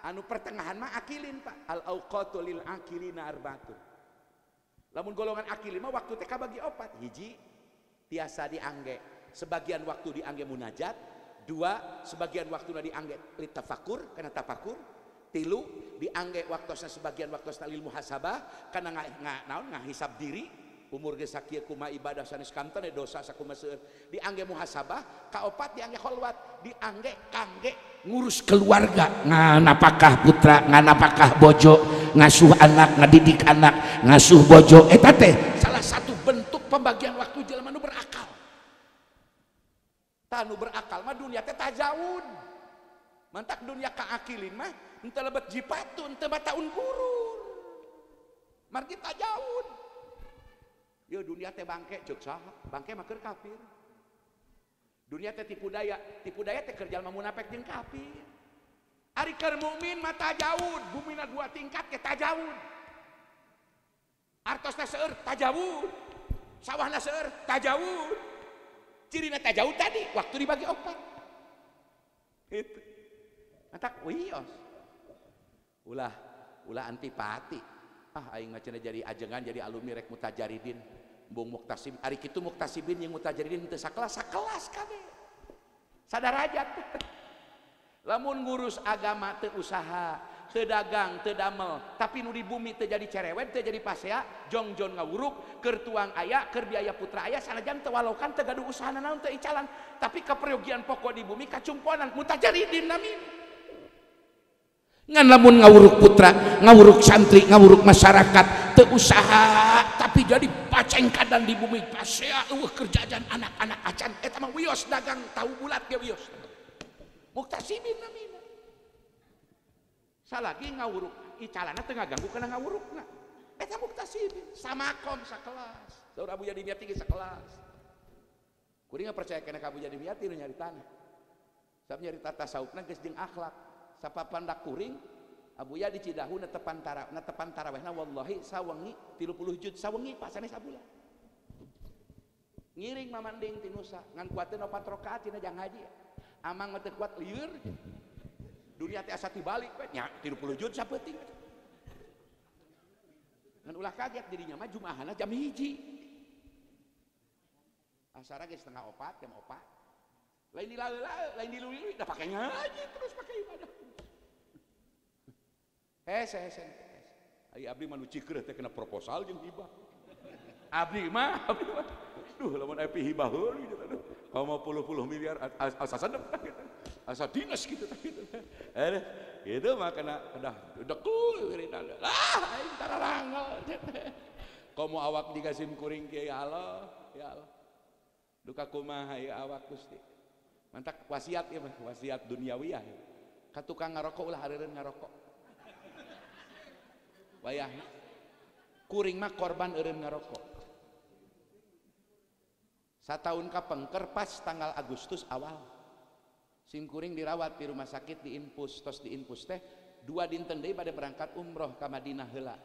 anu pertengahan mah akilin Pak al auqatu lil akilina arbaatun Lamun golongan akil mah waktu teh kabagi opat. Hiji tiasa diangge sebagian waktu diangge munajat, dua sebagian waktuna diangge litafakur kana tafakur, tilu diangge waktosna sebagian waktosna lil muhasabah kana naon ngahisab diri umur ge sakieu kumaha ibadah sanes kanten dosa sakumaha seueur diangge muhasabah, kaopat diangge kholwat, diangge kangge ngurus keluarga, nganapakah putra, nganapakah bojo, ngasuh anak, ngadidik anak, ngasuh bojo, eta teh salah satu bentuk pembagian waktu jelema nu berakal. Tanu berakal mah dunia teh tajawud. Mantak dunia kaakilin mah henteu lebet jipatun, henteu bataun gurur. Margi tajawud. Yo dunia teh bangke ceuk saha? Bangke mah keur kafir. Dunia teh tipu daya teh keur jalma munafik jeung kafir. Ari keur mukmin mah tajawud, bumina 2 tingkat ke tajawud. Artosna seueur tajawud. Sawahna seueur tajawud. Cirina tajawud tadi waktu dibagi 4. Gitu. Mantak wios. Ulah antipati. Aing mah cenah jadi ajengan jadi alumni rek mutajaridin. Bung muktasib ari kitu muktasibin jeung mutajaridin teu sakelas kabeh. Sadarajat. Lamun ngurus agama teu usaha, teu dagang, teu damel, tapi nu di bumi teu jadi cerewet, teu jadi pasea, jongjon ngawuruk, keur tuang aya, keur biaya putra aya, sanajan teu walokan teu gaduh usahana naon teu icalan, tapi kaperyogian pokok di bumi kacumponan mutajaridin namin. Ngan lamun ngawuruk putra, ngawuruk santri, ngawuruk masyarakat, teu usaha tapi jadi pacengkadan di bumi pasea kerjaan anak-anak acan eta mah wios dagang tahu bulat ge wios. Muktasibin namina. Salagi ngawuruk icalana teu ngaganggu kana ngawurukna. Eta muktasibin, samakom sakelas. Saur Abu Jadi Miati ge sakelas. Kuring percaya kana ka Abu Jadi Miati nu nyari tanah. Sab nyari tata saupna geus jeung akhlak. Sapapandak kuring Abuya di Cidahu netepan tarawehna wallahi sawengi 30 juz sawengi Pak sanes sabulan ngiring mamanding ti Nusa ngan kuateun 4 rakaat tina jang haji amang mah teu kuat lieur dunia teh asa tibalik we nya 30 juz sapeuting ngan ulah kaget dirinya mah jumaahna jam 1 asara geus 3:04 jam 4 lain lain diluli da pake ngaji terus pake ibadah. Ari abdi mah nu cikreuh teh kena proposal jeung hibah. Abdi mah duh lamun aya hibah heul gitu aduh. Kamu 10 miliar asa sadep asa dinas kitu tah kitu. Kitu mah kena udah dekul wirina. Aing tararanggal. Komo awak digasim kuring kieu ya Allah. Duka kumaha ya awak Gusti. Mantak wasiat ya mah, wasiat duniawiyah. Ka tukang ngarokok ulah hareureun ngarokok. Wayahna kuring mah korban eureun ngarokok. Sataun kapengker pas tanggal Agustus awal. Sim kuring dirawat di rumah sakit di infus, tos di infus teh 2 dinten deui bade berangkat umroh ka Madinah heula.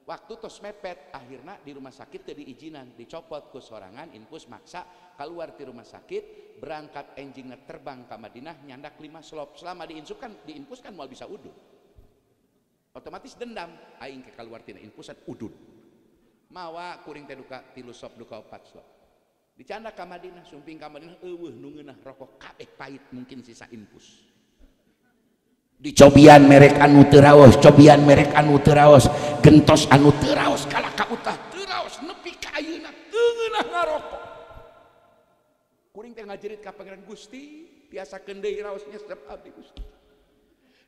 Waktu tos mepet akhirna di rumah sakit teu diizinan, dicopot ku sorangan infus maksa keluar di rumah sakit, berangkat enjingna terbang ke Madinah nyandak 5 slop. Selama diinfus kan moal bisa udud. Otomatis dendam aing ke keluar tina infusan udud. Mawa kuring teh duka 3 slop duka 4 slop. Dicanda ka Madinah, sumping ka Madinah eueuh nu ngeunah rokok kabeh pahit mungkin sisa infus. Dicobian merek anu teu raos, cobian merek anu teu raos, gentos anu teu raos kala ka utah teu raos nepi ka ayeuna teu ngeunah ngarokok. Kuring teh ngajerit ka Pangeran Gusti, biasakeun deui raos nyesep abdi Gusti.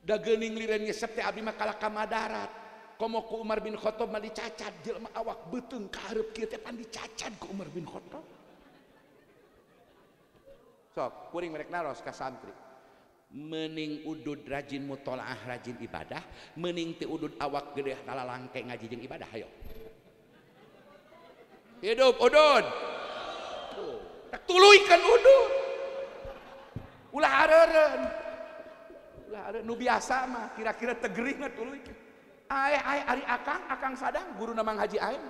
Da geuning lireun nyesep teh abdi mah kala ka Madarat. Komo ku Umar bin Khattab mah dicacad jelema awak beuteung ka hareup kieu teh pan dicacad ku Umar bin Khattab. Sok kuring merek naros ka santri. Mending udud rajin mutolaah rajin ibadah, mending ti udud awak gede talalangke ngaji jeung ibadah. Hayo hidup udud tak tuluykeun udud ulah hareureun nu biasa mah kira-kira tegerih mah tuluykeun ari akang sadang guru namang haji aing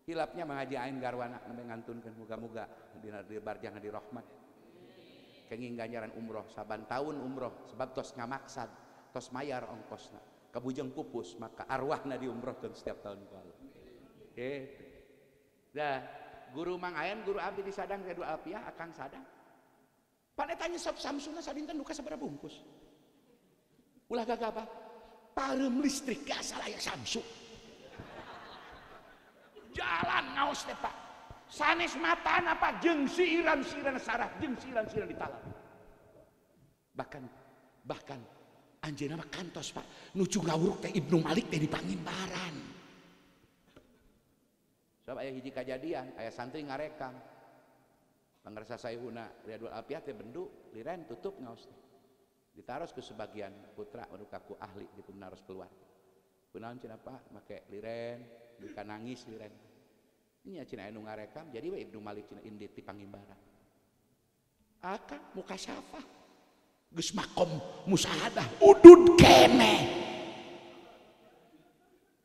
hilapnya mang haji aing garwana nembe ngantunkeun muga-muga dina barjang di rahmat kenging ganjaran umroh saban tahun umroh sebab tos ngamaksad tos mayar ongkosna kabujeng pupus maka arwahna diumrohkeun setiap tahun kala Dah, guru Mang Ayan, guru abdi di Sadang Ridwan Alpiah, Akang Sadang. Panetanya sop Samsuna sadinten duka sabaraha bungkus. Ulah gagabah. Pareum listrik ge asal aya Samsu. Jalan ngaos teh Pak. Sanes matana Pak jeung siiran-siiran sarah, jeung siiran-siiran ditalan. Bahkan anjeunna mah kantos Pak. Nuju ngawuruk teh Ibnu Malik teh di Pangimbaran. Sebab aya hiji kajadian, aya santri ngarekam. Pangarsa saeuhuna Ridwan Alpiah teh bendu, liren tutup ngaos teh. Ditaros ke sebagian putra anu kaku ahli gitu naros keluar. Kunaon cenah Pak, make liren, duka nangis liren. Nya cenah anu ngarekam, jadi we Ibnu Malik cenah indit di Pangimbaran. Akang muka syafah. Geus makom musahadah udud keneh.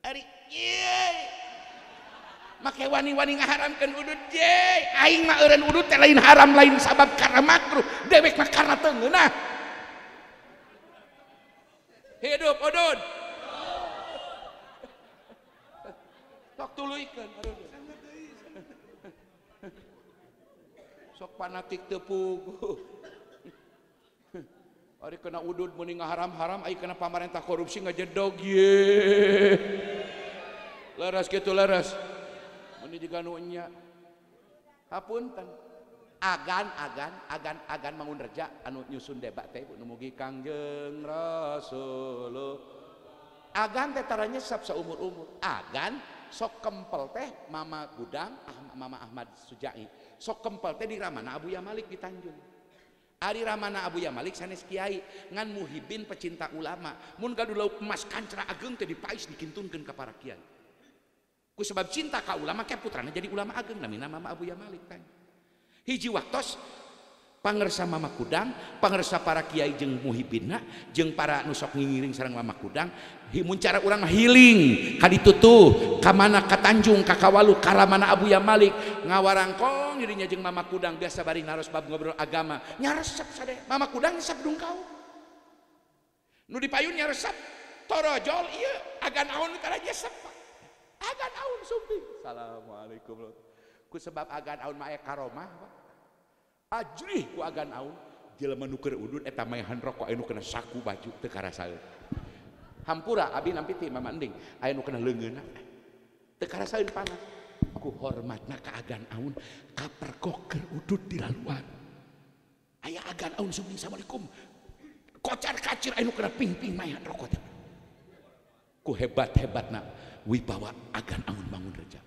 Ari ieu make wani-wani ngaharamkeun udud je. Aing mah eureun udud teh lain haram lain sabab karena makruh, dewek mah karena teu ngeunah. Hidup udud. Sok tuluikeun sok fanatik teu puguh. Ari kena udud meuning ngaharam-haram, ai kena pamarentah korupsi ngajedog ye. Leres kitu leres. Ini juga nunya hapunten agan mangun reja anu nyusun debat teh nu mugi Kangjeng Rasulullah. Agan teh tara nyesap saumur-umur. Agan sok kempel teh Mama Gudang, Mama Ahmad Sujai. Sok kempel teh di Ramana Abuya Malik di Tanjung. Ari Ramana Abuya Malik sanes kiai ngan muhibin pecinta ulama. Mun gaduh lauk emas kancra ageng teh dipais dikintunkeun ka para kiai. Ku sebab cinta ka ulama ke putrana jadi ulama ageng namina Mama Abuya Malik kan. Hiji waktos pangersa Mama Kudang, pangersa para kiai jeung muhibinna jeung para nu sok ngingiring sareng Mama Kudang, mun cara urang mah healing ka ditutuh ka mana ka Tanjung ka Kawalu ka Ramana Abuya Malik ngawarangkong dirinya jeung Mama Kudang biasa bari naros bab ngobrol agama. Nyaresep sade Mama Kudang nyesep dungkau. Nu dipayun nyaresep torojol ieu agan aun tara nyesep. Agan aun sumping. Assalamualaikum. Ku sebab agan aun mah aya karomah Pak. Ajrih ku agan aun. Jelema nu keur udud eta maehan rokok anu kena saku baju teu karasaeun. Hampura abi nampi ti Mama Ending aya nu kena leungeunna. Teu karasaeun panas. Ku hormatna ka agan aun kapergok keur udud di laluan. Aya agan aun sumping assalamualaikum. Kocar kacir aya nu kena ping-ping maehan rokok teh. Ku hebat-hebatna wibawa agan aun bangun reja.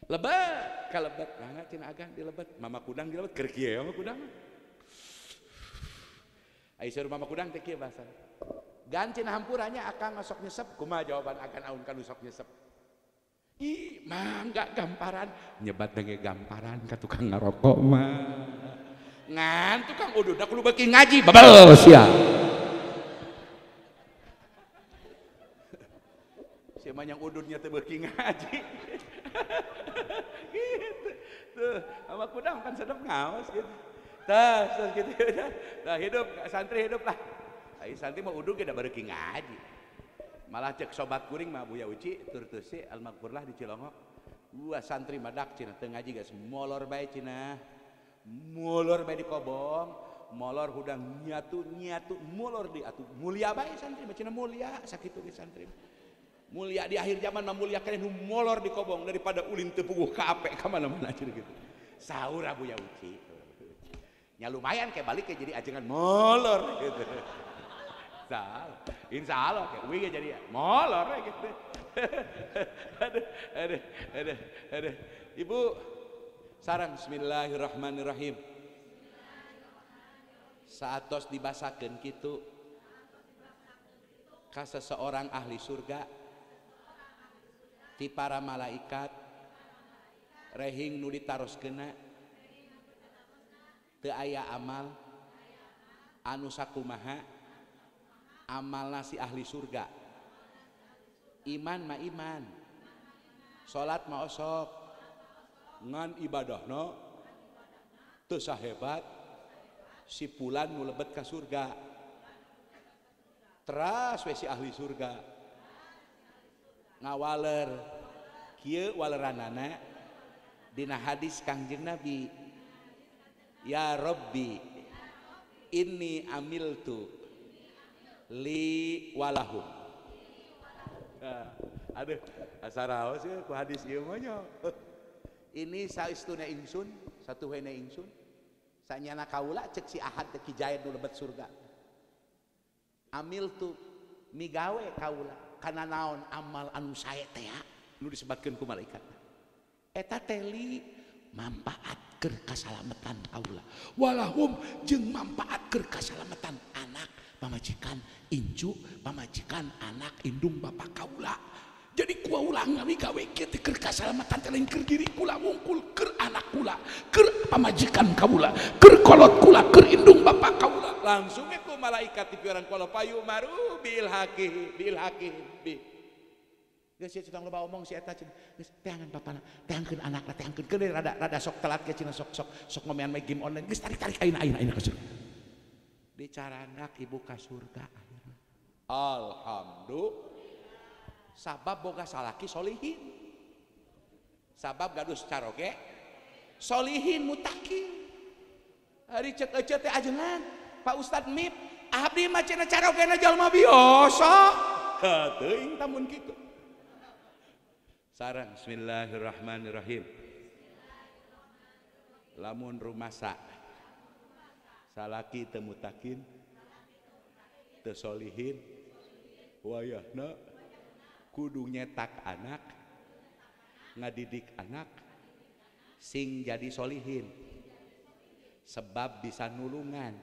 Lebat kalebet nah cenah agan dilebet Mama Kudang dilebet keur kieu Mama Kudang. Ai suruh Mama Kudang teh kieu bahasa. Gan cenah hampuranya akang sok nyesep kumaha jawaban agan aun kanu sok nyesep. Ih mangga gamparan nyebat denge gamparan ka tukang ngarokok mah. Ngan tukang udud da kudu beuki ngaji babel sia. Yang ududnya teh beuki ngaji. Gitu. Tuh, Mama Kudang kan sedep ngaos gitu. Tah, gitu udah. Tah hidup santri hidup lah. Ai santri mah udud ge da beuki ngaji. Malah cek sobat kuring mah Buya Uci tur teusi almagfurlah di Cilongok. Dua santri madak cenah teu ngaji geus molor bae cenah. Molor bae di Kobong, molor hudang nyatu molor di atuh. Mulia bae santri mah cenah mulia sakitu ge santri. Mulia di akhir zaman mah mulia keneh nu molor di Kobong daripada ulin teu puguh ka ape ka mana-mana cenah gitu. Saur Buya Uci. Nya lumayan kayak balik kayak jadi ajengan molor gitu. Insyaallah kayak uwi jadi molor gitu. Aduh. Ibu sareng bismillahirrahmanirrahim. Saatos dibasakeun kitu ka seseorang ahli surga ti para malaikat rehing nu ditaroskeunna teu aya amal anu sakumaha amalna si ahli surga. Iman mah iman, salat mah osok, ngan ibadahna teu sahebat si pulan nu lebet ka surga. Teras we si ahli surga ngawaler kieu waleranana dina hadis Kangjeng Nabi, ya Rabbi inni amiltu li walahum. Aduh asaraos ya ku hadis ieu mah nya. Ini saestuna ingsun satu hene ingsun sanyana kaula cek si Ahad teh Kijayad nu lebet surga. Amiltu migawe kaula kana naon amal anu sae teh nu disebutkeun ku malaikat. Eta teh li manfaat keur kasalamatan kaula. Walahum jeung manfaat keur kasalamatan anak, pamajikan, incu, pamajikan, anak, indung bapak kaula. Jadi kua ulang ngami gawe kieu teh keur kasalamatan teh lain keur diri kula wungkul, keur anak kula, keur pamajikan kaula, keur kolot kula, keur indung bapak kaula. Langsung ku malaikat di pieuran kula payu maru bil hakih bi. Geus sia sedang loba omong si eta cenah. Geus teangan bapana, teangkeun anakna, teangkeun keun rada sok telat ge cenah sok ngomean main game online. Geus tarik aina ka surga. Dicaranak ibu ka surga akhirna. Alhamdulillah. Sabab boga salaki solihin. Sabab gadus caroge solihin mutakin. Ari cek ece teh ajengan Pak Ustad Mip, abdi mah cenah carogena jalma biasa. Teuing tamun kitu. Sareng bismillahirrahmanirrahim. Lamun rumasa salaki teu mutakin teu solihin wayahna kudu nyetak anak, ngadidik anak sing jadi solihin, sebab bisa nulungan.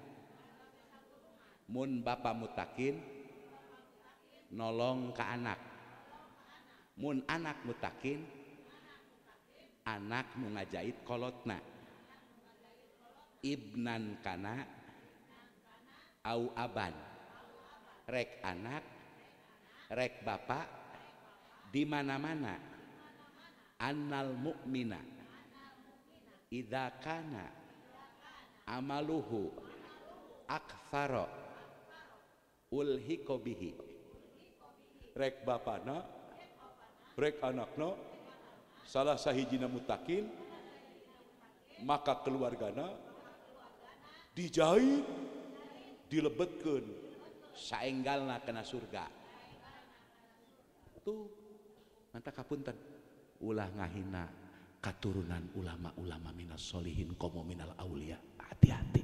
Mun bapa mutakin nolong ke anak, mun anak mutakin anak nu ngajait kolotna, ibnan kana au aban, rek anak rek bapak di mana-mana. Annal mu'mina idza kana amaluhu aktsara ulhiqa bihi. Rek bapana rek anakna salah sahijina mutakin maka keluargana dijahit dilebetkeun saenggalna kana surga. Tuh manta kapunten ulah ngahina katurunan ulama-ulama minas solihin komo minal aulia. Hati-hati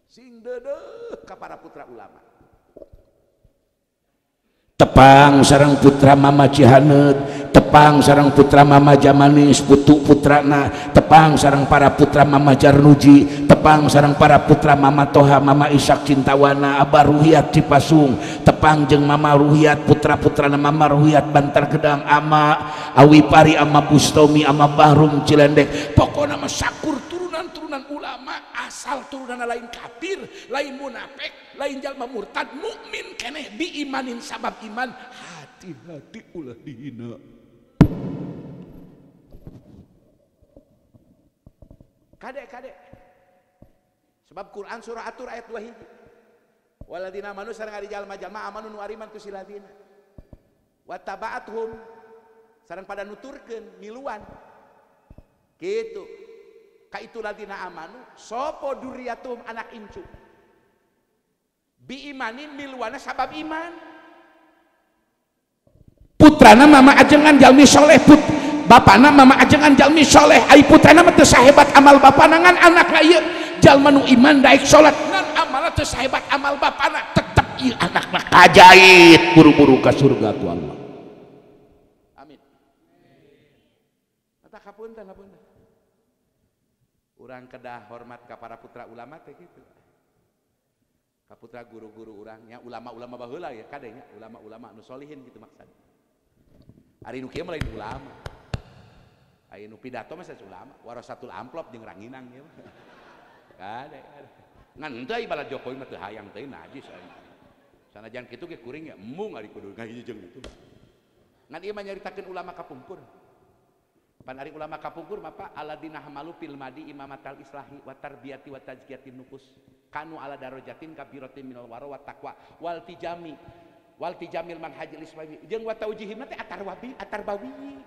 sing dedeh ka para putra ulama. Tepang sareng putra Mama Cihaneut, tepang sareng putra Mama Jamanis putu putrana, tepang sareng para putra Mama Jarnuji, tepang sareng para putra Mama Toha, Mama Ishak Cintawana, Abah Ruhiat Cipasung, tepang jeung Mama Ruhiat putra-putrana Mama Ruhiat Bantar Gedang, Ama Awi Pari, Ama Bustomi, Ama Bahrum Cilendek. Pokona mah sakur turunan ulama, asal turunan lain kafir, lain munafik, lain jalma murtad, mukmin keneh bi imanin sabab iman. Hati-hati ulah dihina. Kadek sebab Quran surah Atur ayat 2 hiji. Waladina amanu sareng ari jalma-jalma amanu nu ariman tu siladina. Wa taba'athum sareng pada nuturkeun miluan. Kitu. Ka itu ladina amanu sopo duriyatum anak incu. Bi imanin miluana sabab iman. Putrana Mama ajengan jalmi soleh, bapana Mama ajengan jalmi soleh. Ai putrana mah teu sahebat amal bapana ngan anakna ieu jalma nu iman daek salat ngan amalna teu sahebat amal bapana, tetep ieu anakna kajait buru-buru ka surga ku Allah. Amin. Eta kapunten. Urang kedah hormat ka para putra ulama teh kitu. Ka putra guru-guru urangnya, ulama-ulama baheula ya kadenya, ulama-ulama anu solihin gitu maksudna. Ari nu kieu mah lain ulama. Aya nu pidato mah sanes ulama, warasatul amplop jeung ranginang ieu. Kade. Ngan henteu ibarat Jokowi mah teu hayang teh najis aya. Sanajan kitu ge kuring ya embung ari kudu ngahijeng itu. Ngan ieu mah nyaritakeun ulama kapungkur. Pan ari ulama kapungkur mah Pak aladina hamalu fil madi imamatal islahi wa tarbiyati wa tajkiyatin nufus kanu ala darajatin kabiratin minal wara wa taqwa wal tijami Walti Jamil Manhajil Islami jeung wa taujihim teh atarbawi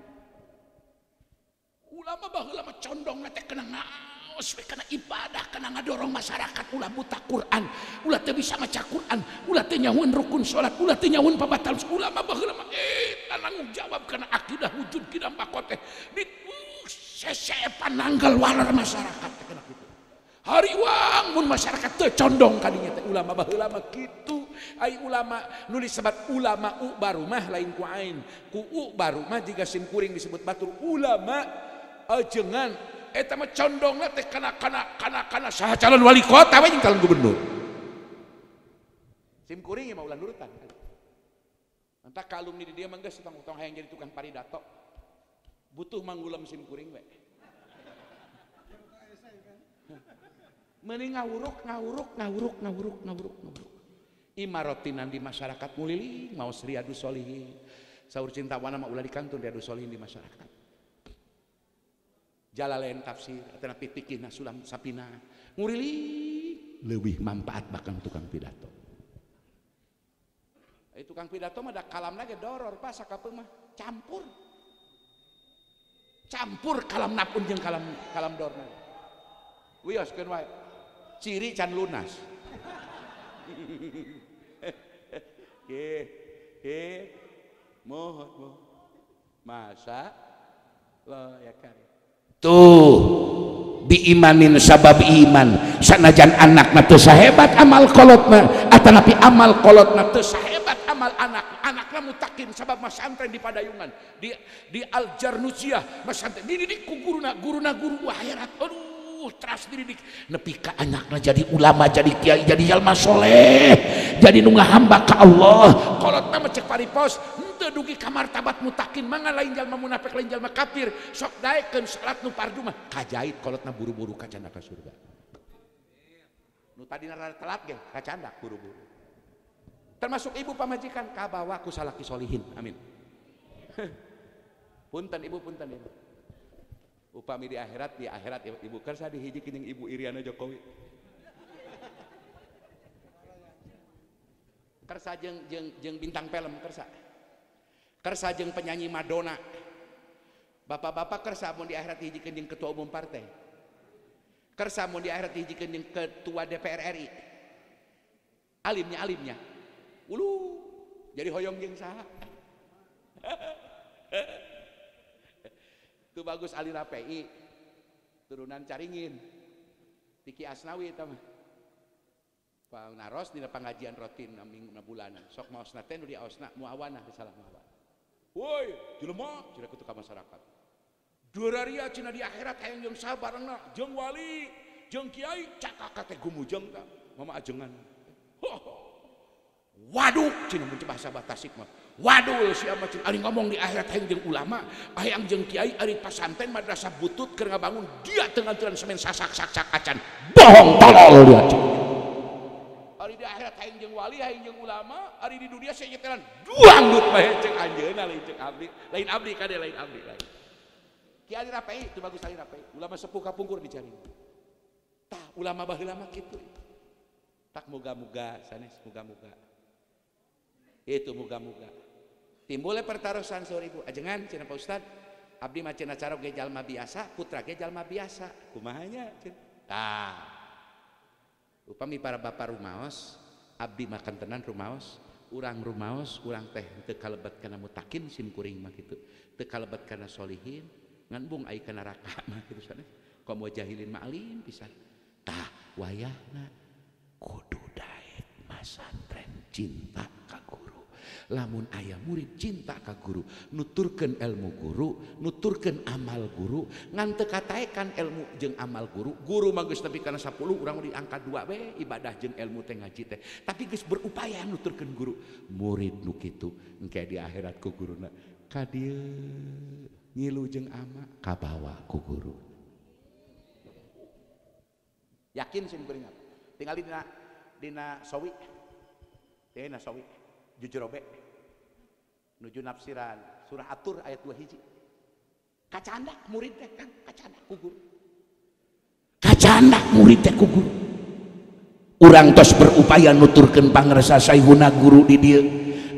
ulama baheula mah condong teh kena ngaos we kana ibadah kana ngadorong masyarakat ulah buta Quran ulah teu bisa maca Quran ulah teu nyahoan rukun salat ulah teu nyahoan pabatal ulama baheula mah tanggung jawab kana akidah wujud kidam bakot teh di sesepan nanggal walar masyarakat teh kana kitu hariwang mun masyarakat teu condong kadinya teh ulama baheula mah kitu ai ulama nulis sebat ulama baru mah lain ku ain ku baru mah jiga sim kuring disebut batur ulama ajengan eta mah condongna teh kana saha calon wali kota we jeung calon gubernur sim kuring mah ulah nurutan entah ka alumni di dieu mah geus tong hayang jadi tukang paridato butuh manggulam sim kuring we mending ngawuruk imarotinan di masyarakat muliling mau Riyadus Sholihin saur cintawana mah ulah dikantun Riyadus Sholihin di masyarakat Jalalain tafsir atau fikihna sulam sapina nguriling leuwih manfaat bahkan tukang pidato tukang pidato mah da kalamna ge doror pak sakapeung mah campur kalam napun jeung kalam dorna wioskeun wae ciri can lunas mohon masa lo ya kan tuh biimanin sabab iman sanajan anakna teu sahebat amal kolotna atanapi amal kolotna teu sahebat amal anakna mutakin sabab masantren di Padayungan di Al-Jarnusiah masantren dididik ku guru akhirat aduh teras dididik nepi ka anakna jadi ulama jadi kiai jadi jalma soleh jadi nu ngahamba ka Allah kolotna mah cek paripos henteu dugi ka martabat mutakin mangga lain jalma munafik lain jalma kafir sok daekeun salat nu fardu mah kajait kolotna buru-buru kacandak ka surga nu tadina rada telat ge kacandak buru-buru termasuk ibu pamajikan kabawa ku salaki solihin amin punten ibu upami di akhirat ya, ibu kersa dihijikeun jeung ibu Iriana Jokowi kersa jeung bintang film kersa jeung penyanyi Madonna bapak-bapak kersa mun di akhirat dihijikeun jeung ketua umum partai kersa mun di akhirat dihijikeun jeung ketua DPR RI alimnya ulu jadi hoyong jeung saha itu bagus Ali Rapei turunan Caringin Tiki Asnawi itu mah Pak Naros dina pengajian rutin minggu bulanan sok maosna teh nu diaosna muawanah salah muawanah woi jelema cenah kitu ka masyarakat duraria cenah di akhirat hayang jeung sabarengna jeung wali jeung kiai cakak teh gumujeng tah mama ajengan waduh cenah mun bahasa Batasik mah waduh si ama cenah ari ngomong di akhirat hayang jeung ulama hayang jeung kiai ari pasantren madrasah butut keur ngabangun dia teu nganturan semen sasak acan bohong tolol dia ari di akhirat hayang jeung wali hayang jeung ulama ari di dunia saya nyetelan duangdut bae cek anjeunna lain cek abdi lain abdi kade lain abdi lain Ki Ali Rapei itu bagus Ali Rapei ulama sepuh kapungkur dicari tah ulama baheula mah kitu tak moga-moga sanes moga-moga itu moga-moga timbulnya pertarusan sore ibu ajengan cenah Pak Ustad abdi mah cenah carok ge jalma biasa putra ge jalma biasa kumahanya tah upami para bapak rumaos abdi makan tenan rumaos urang rumaos urang teh teu kalebet kana mutakin sim kuring mah kitu teu kalebet kana solihin ngan bung ai kana neraka mah kitu sanes komo jahilin mah alim pisan tah wayahna kudu daek masantren cinta ka guru lamun aya murid cinta ka guru nuturkeun ilmu guru nuturkeun amal guru ngan teu kataekan ilmu jeung amal guru mah geus nepi kana 10 urang diangkat 2 we ibadah jeung ilmu teh ngaji teh tapi geus berupaya nuturkeun guru murid nu kitu engke di akhirat ku guruna ka dieu ngilu jeung ama kabawa ku guru yakin sing beuringat tinggal dina sawi teh na sawi jujurobe nuju nafsiran surah Atur ayat 2 hiji kacandak murid teh kan kacandak ku guru kacandak murid teh ku guru urang tos berupaya nuturkeun pangresa saihuna guru di dieu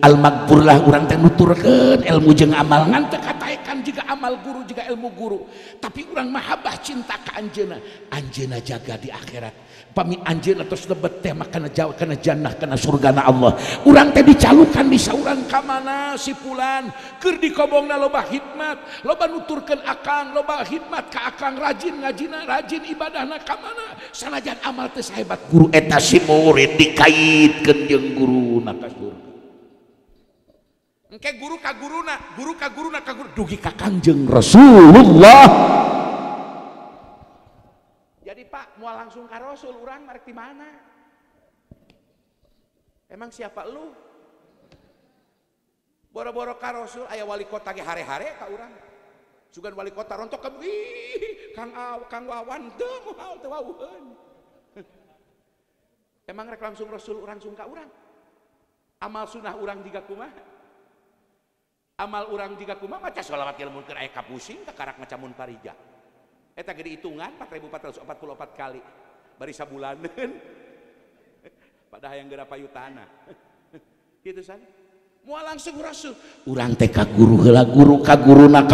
al-maghfur lah urang teh nuturkeun ilmu jeung amal ngan teu kataekan juga amal guru juga ilmu guru, tapi urang mahabbah cinta ka anjeunna jaga di akhirat. Pami anjeunna tos lebet teh mah kana jannah kana surgana Allah, urang teh dicalukan di saurang ka mana si fulan keur dikobongna loba hikmat, loba nuturkeun akang, loba hikmat ka akang, rajin ngajina, rajin ibadahna ka mana, sanajan amal teh sahebat guru eta si murid dikaitkeun jeung guruna ka surga. Engke guru ka guruna dugi ka Kangjeng Rasulullah. Jadi Pak, mau langsung ka Rasul, urang marek di mana? Emang siapa lu? Boro-boro ka Rasul aya wali kota ge hare-hare ka urang. Sugan wali kota rontok ka Kang Wawan teu moal teu wauheun. Emang rek langsung Rasul urang sungka urang. Amal sunah urang jiga kumaha? Amal urang jiga kumaha maca sholawat ilmu keur aya kapusing ka karak macamun parija. Eta ge dihitungan 4444 kali bari sabulaneun. Padahal yang geura payutana. Kitu san. Moal langsung Rasul. Urang teh ka guru heula guru ka guruna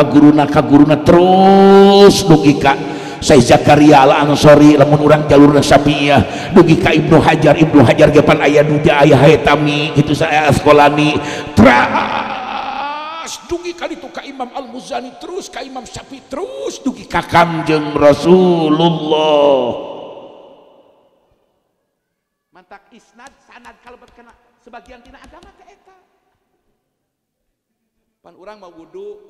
terus dugi ka Syekh Zakaria Al-Ansori lamun urang jalurna Syafi'iyah dugi ka Ibnu Hajar ge pan aya duja aya Haytami kitu saya Asqalani terus dugi ka ditu ka Imam Al-Muzani terus ka Imam Syafi'i terus dugi ka Kangjeng Rasulullah. Mantak isnad sanad kalebet kana sebagian tina agama teh eta. Pan urang mau wudu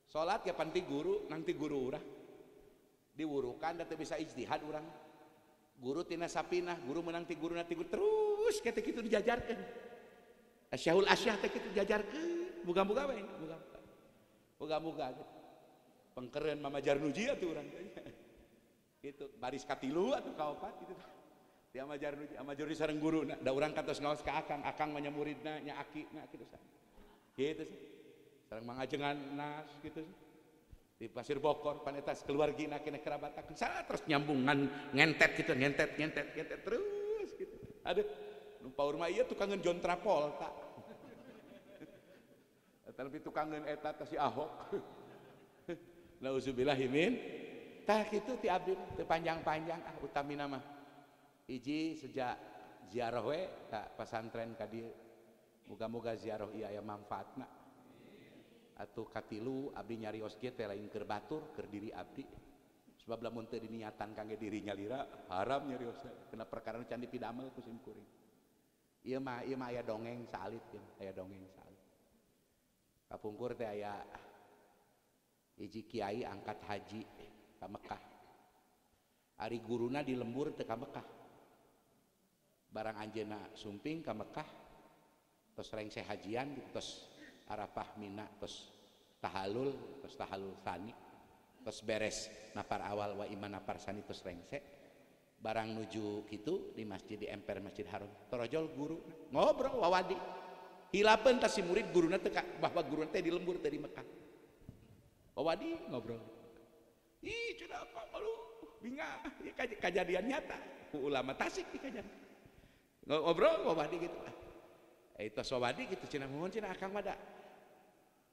salat ya pan ti guru nanti guru urang diwurukan da teu bisa ijtihad urang. Guru tina sapinah, guru menang ti guru nanti guru terus kitu kitu dijajarkeun. Asyahul asyah teh kitu dijajarkeun. Muga-muga we, muga-muga. Pengkeureun Mama Jarnuji atuh urang teh. Kitu baris katilu atuh kaopat kitu. Ti Mama Jarnuji sareng guruna, da urang kantos ngaos ka akang mah nya muridna nya akina kitu sah. Gitu sih, sareng mangajengan nas gitu sih. Di Pasir Bokor panetas keluargina kena kerabatakeun sana terus nyambung ngentet gitu ngentet terus gitu. Aduh, nu paur mah ieu tukangeun John Travolta. Eta lebih tukangeun eta teh si Ahok. Nauzubillahi min. Tah kitu ti abdi teu panjang-panjang utamina mah. Hiji sejak ziarah we ka pesantren ka dieu. Moga-moga ziarah ieu aya manfaatna. Atuh katilu abdi nyarios ge teh lain keur batur keur diri abdi. Sebab lamun teu diniatan kangge dirinya lira haram nyariosna. Kena perkara can dipidamel ku simkuring. Ieu mah aya dongeng salit ieu, aya dongeng salit. Kapungkur teh aya hiji kiai angkat haji ka Mekah. Ari guruna di lembur teh ka Mekah. Barang anjeunna sumping ka Mekah terus rengse hajian terus Arafah Mina terus tahallul sani terus beres nafar awal wa iman nafar sani terus rengse barang nuju kitu di masjid di emper Masjid Haram torojol guru ngobrol wawadi hilapeun ta si murid guruna teh bahwa guruna teh di lembur teh di Mekah wawadi ngobrol ih cenah apa malu bingah ieu kajadian nyata ulama tasik di kajadian ngobrol wawadi gitu itu sawadi gitu cenah mohon cenah akang mah da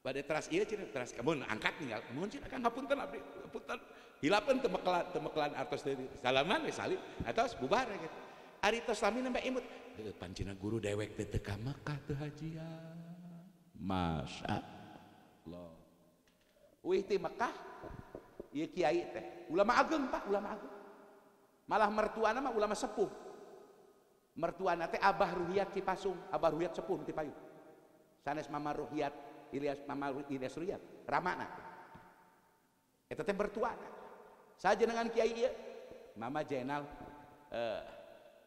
bade teras ieu cenah teras mun angkat ninggal mohon cenah akang ngapunten abdi ngapunten hilapeun teu meklan artos deui salaman we salib atos bubar gitu ari tos sami nembe imut pancenah guru dewek teh teu ka Mekah teu hajian masyaallah euy ti Mekah ieu kiai teh ulama ageung Pak ulama ageung malah mertuana mah ulama sepuh mertuana teh Abah Ruhiyat Cipasung, Abah Ruhiyat sepuh ti Payung. Sanes Mama Ruhiyat Mama Ilyas Ruhiyat, ramana. Eta teh mertuana. Saja dengan kiai ieu. Mama Jainal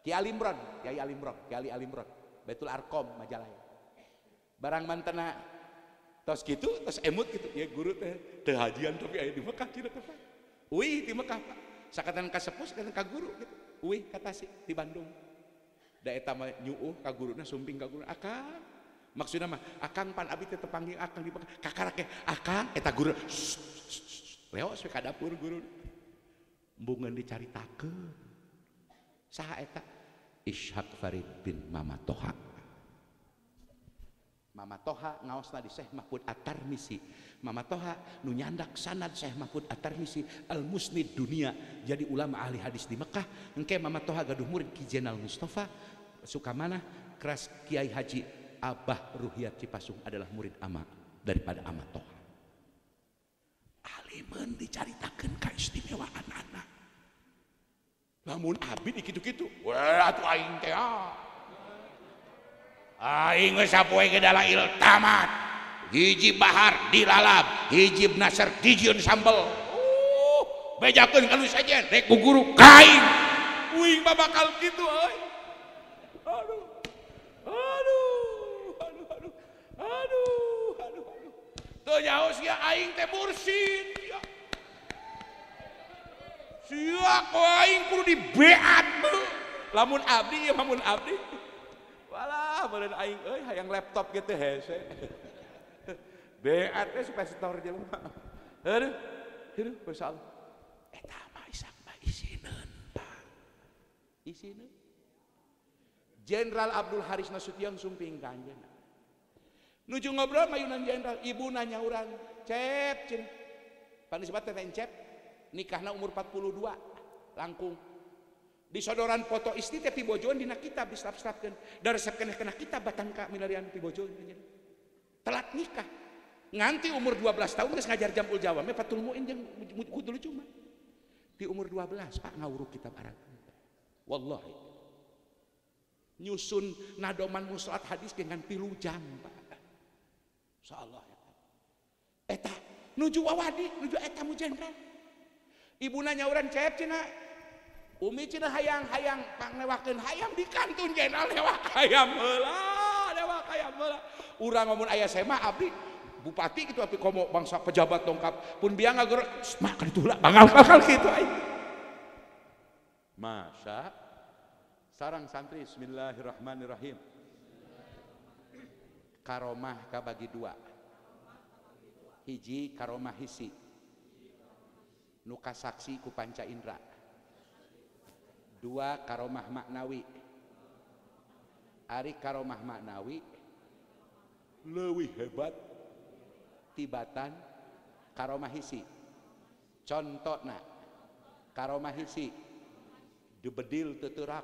Kiai Alimron, Baitul Arqam Majalaya. Barang mantena tos kitu, tos emut kitu, ya guru teh teu hajian tapi aya di Mekah cenah teh. Uih di Mekah Pak. Sakatan ka sepuh, sakatan ka guru gitu. Uih ka Tasik di Bandung. Da eta mah nyuuh ka guruna sumping ka guruna akang maksudna mah akang pan abdi teh tepanggil akang di kakarak akang eta guru leos we ka dapur guru embungeun dicaritakeun saha eta Ishaq Farid bin Mama Toha Mama Toha ngaosna di Syekh Mahfud At-Tarmisi. Mama Toha nu nyandak sanad Syekh Mahfud At-Tarmisi al-musnid dunia, jadi ulama ahli hadis di Mekah. Engke Mama Toha gaduh murid Ki Jenal Mustafa Sukamana keras Kiai Haji Abah Ruhiyat Cipasung adalah murid ama daripada Ama Toha. Aliman dicaritakeun kaistimewaan anak. Lamun abdi di kitu-kitu, wah atuh aing teh aing geus sapoe ge dalail tamat. Hiji bahar dilalap, hiji nasar dijieun sambel. Bejakeun ka nu sajen rek ku guru kaing. Uing mah bakal kitu euy. Aduh. Teu nyaho sia aing teh mursyid. Sia ku aing kudu dibeat. Lamun abdi ya lamun abdi. Walah meureun aing euy hayang laptop kitu hese. Beat teh supaya setor jelema. Aduh. Masyaallah. Eta mah isak mah isineun, Pak. Isineun. Jenderal Abdul Haris Nasution sumping ka anjeunna. Nuju ngobrol mayunan jenderal, ibu nanya urang, "Cep, cin." Pan disebut teh Cep, nikahna umur 42, langkung. Disodoran foto istri teh pibojoan dina kitab dislap-slapkeun. Da resepkeun kana kitab batang ka milarian pibojoan anjeun. Telat nikah. Nganti umur 12 tahun geus ngajar jamul Jawa me Fatul Muin jeung kudu cuma. Di umur 12 Pak ngawuruk kitab Arab. Wallahi. Nyusun nadoman muslat hadis dengan 3 jam, Pak. Insyaallah ya. Eta nuju wawadi, nuju eta mu jenderal. Ibuna nyauran Cep cenah. Umi cenah hayang pangnewakeun hayam di kantun jenderal lewak hayam heula. Urang ngomong aya sema abdi bupati kitu api komo bangsa pejabat dongkap pun biang ngageureuh mak ka ditu heula bangal kitu aing. Masya sarang santri bismillahirrahmanirrahim. Karomah kabagi 2. Hiji karomah hisi nu kasaksi ku panca indra. 2 karomah maknawi. Ari karomah maknawi leuwih hebat tibatan karomah hisi. Contona karomah hisi dibedil teterak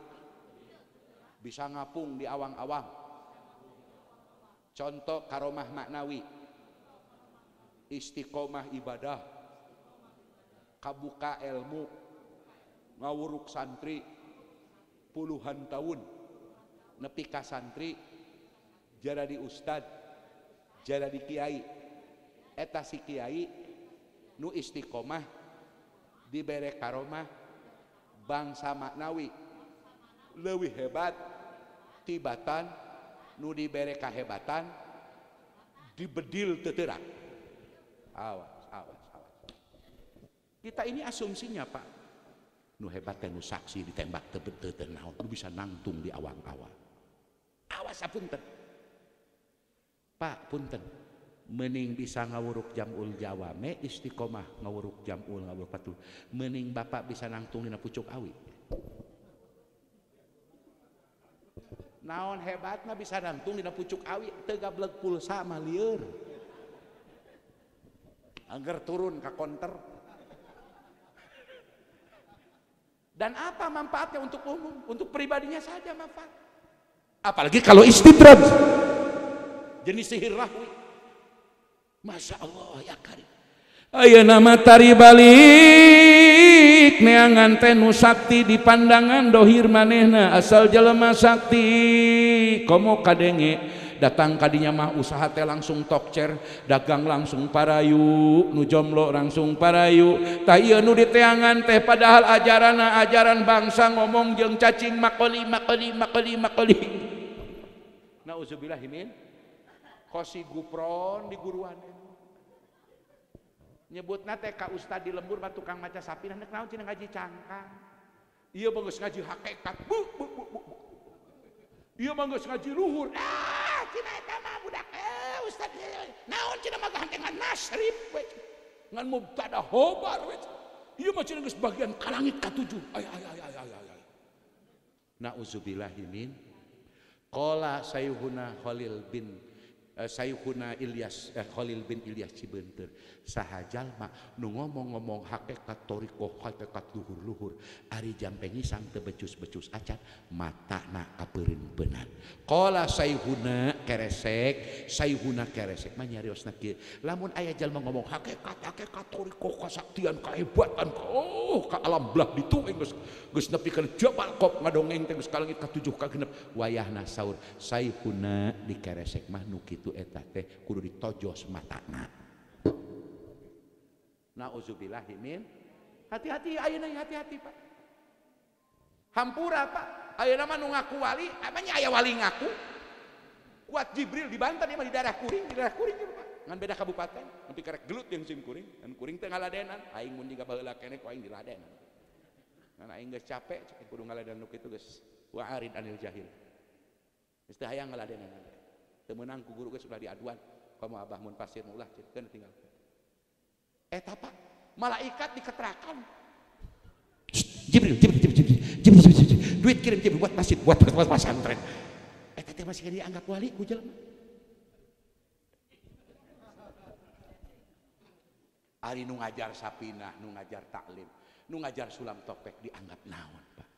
bisa ngapung di awang-awang. Contoh karomah maknawi istiqomah ibadah, kabuka ilmu, ngawuruk santri puluhan tahun, nepi ka santri jadi ustad, jadi kiai. Eta si kiai nu istiqomah dibere karomah bangsa maknawi leuwih hebat tibatan nu dibere kahebatan dibedil teterak. Awas. Kita ini asumsinya Pak, nu hebat teh nu saksi ditembak teu naon, nu bisa nangtung di awang-awang. Awas apunten. Pak punten, mending bisa ngawuruk jamul Jawa me istiqomah ngawuruk jamul ngawuruk patul. Mending Bapak bisa nangtung dina pucuk awi. Naon hebatna bisa nangtung dina pucuk awi teu gableg pulsa mah lieur. Angger turun ka konter. Dan apa manfaatnya untuk umum? Untuk pribadinya saja manfaat. Apalagi kalau istidraj. Jenis sihir rahwi. Masya Allah ya karim. Ayeuna mah tari balik neangan teh nu sakti di pandangan dohir manehna asal jelema sakti komo kadenge datang kadinya mah usaha teh langsung tokcer dagang langsung parayu nu jomblo langsung parayu tah ieu nu diteangan teh padahal ajaran bangsa ngomong jeung cacing makoli nauzubillahi min kosi gupron di guruan nyebutna teh ka ustad di lembur mah tukang maca sapi hendak naon cenah ngaji cangkang. Ieu mah geus ngaji hakikat. Ieu mah geus ngaji luhur. Cenah eta mah budak ustad naon cenah mah gantengan nasrib we. Ngan mubtada khobar we. Ieu mah cenah geus bagian ka langit ka-7. Ay. Nauzubillahi min. Qala Sayyiduna Khalil bin Saykhuna Ilyas Khalil bin Ilyas Cibeunteur saha jalma nu ngomong-ngomong hakikat torikoh hakikat luhur-luhur ari jampengi sang teu becus-becus acan matana kapeureun-peunan qala saykhuna keresek mah nyariosna kieu lamun aya jalma ngomong hakikat torikoh kasaktian kahebatan ka alam belah ditu geus nepikeun jabal qop ngadongeng teh geus ka langit ka-7 ka-6 wayahna saur saykhuna dikeresek mah nu kitu eta teh kudu ditojos matana. Nauzubillahi min. Hati-hati ayeuna hati-hati Pak. Hampura Pak. Ayeuna mah nu ngaku wali, apanya aya wali ngaku? Kuat Jibril di Banten ieu mah di daerah kuring Pak. Ngan beda kabupaten, nepi karek gelut jeung sim kuring. Dan kuring teh ngaladenan, aing mun jiga baheula keneh ku aing diladenan. Ngan aing geus capek, kudu ngaladenan nu kitu geus wa arid anil jahil. Geus teu hayang ngaladenan. Temenang ku guru geus ulah diaduan komo abah mun pasir ulah cekeun tinggal eta Pak malaikat diketrakan Jibril duit kirim Jibril buat masjid buat pesantren eta teh masih dianggap wali ku jelema ari nu ngajar sapinah nu ngajar taklim nu ngajar sulam topek dianggap naon Pak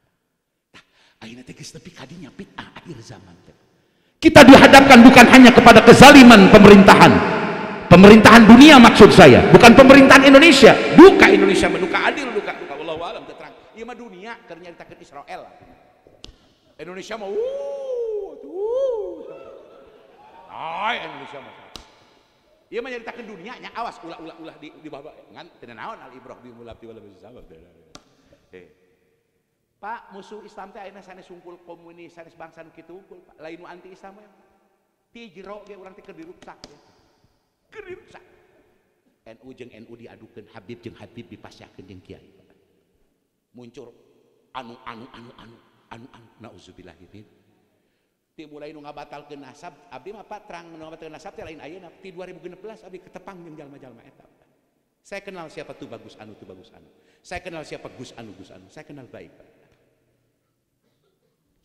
tah ayeuna teh geus nepi ka dinya bid'ah akhir zaman teh. Kita dihadapkan bukan hanya kepada kezaliman pemerintahan dunia maksud saya, bukan pemerintahan Indonesia. Duka Indonesia duka adil, duka wallahu alam terang. Ieu mah dunia keur nyaritakeun Israel. Indonesia mah Indonesia mah. Ieu mah nyaritakeun dunia nya awas ulah di bawah ngan teu naon al ibrah bi mulati wala bisabab. Pak, musuh Islam teh ayeuna sanes sungkul komunis, sanes bangsa nu kitu unggul, Pak. Lain nu anti Islam we. Ti jero ge urang teh keur diruksak ya. Keur diruksak. NU jeung NU diadukeun, Habib jeung Habib dipasyakeun jeung kiai. Muncul anu nauzubillahi min. Ti mulai nu ngabatalkeun nasab, abdi mah Pak terang nu ngabatalkeun nasab teh lain ayeuna. Ti 2016 abdi ketepang jeung jalma-jalma eta. Saya kenal siapa tuh bagus anu. Saya kenal siapa Gus anu. Saya kenal baik Pak.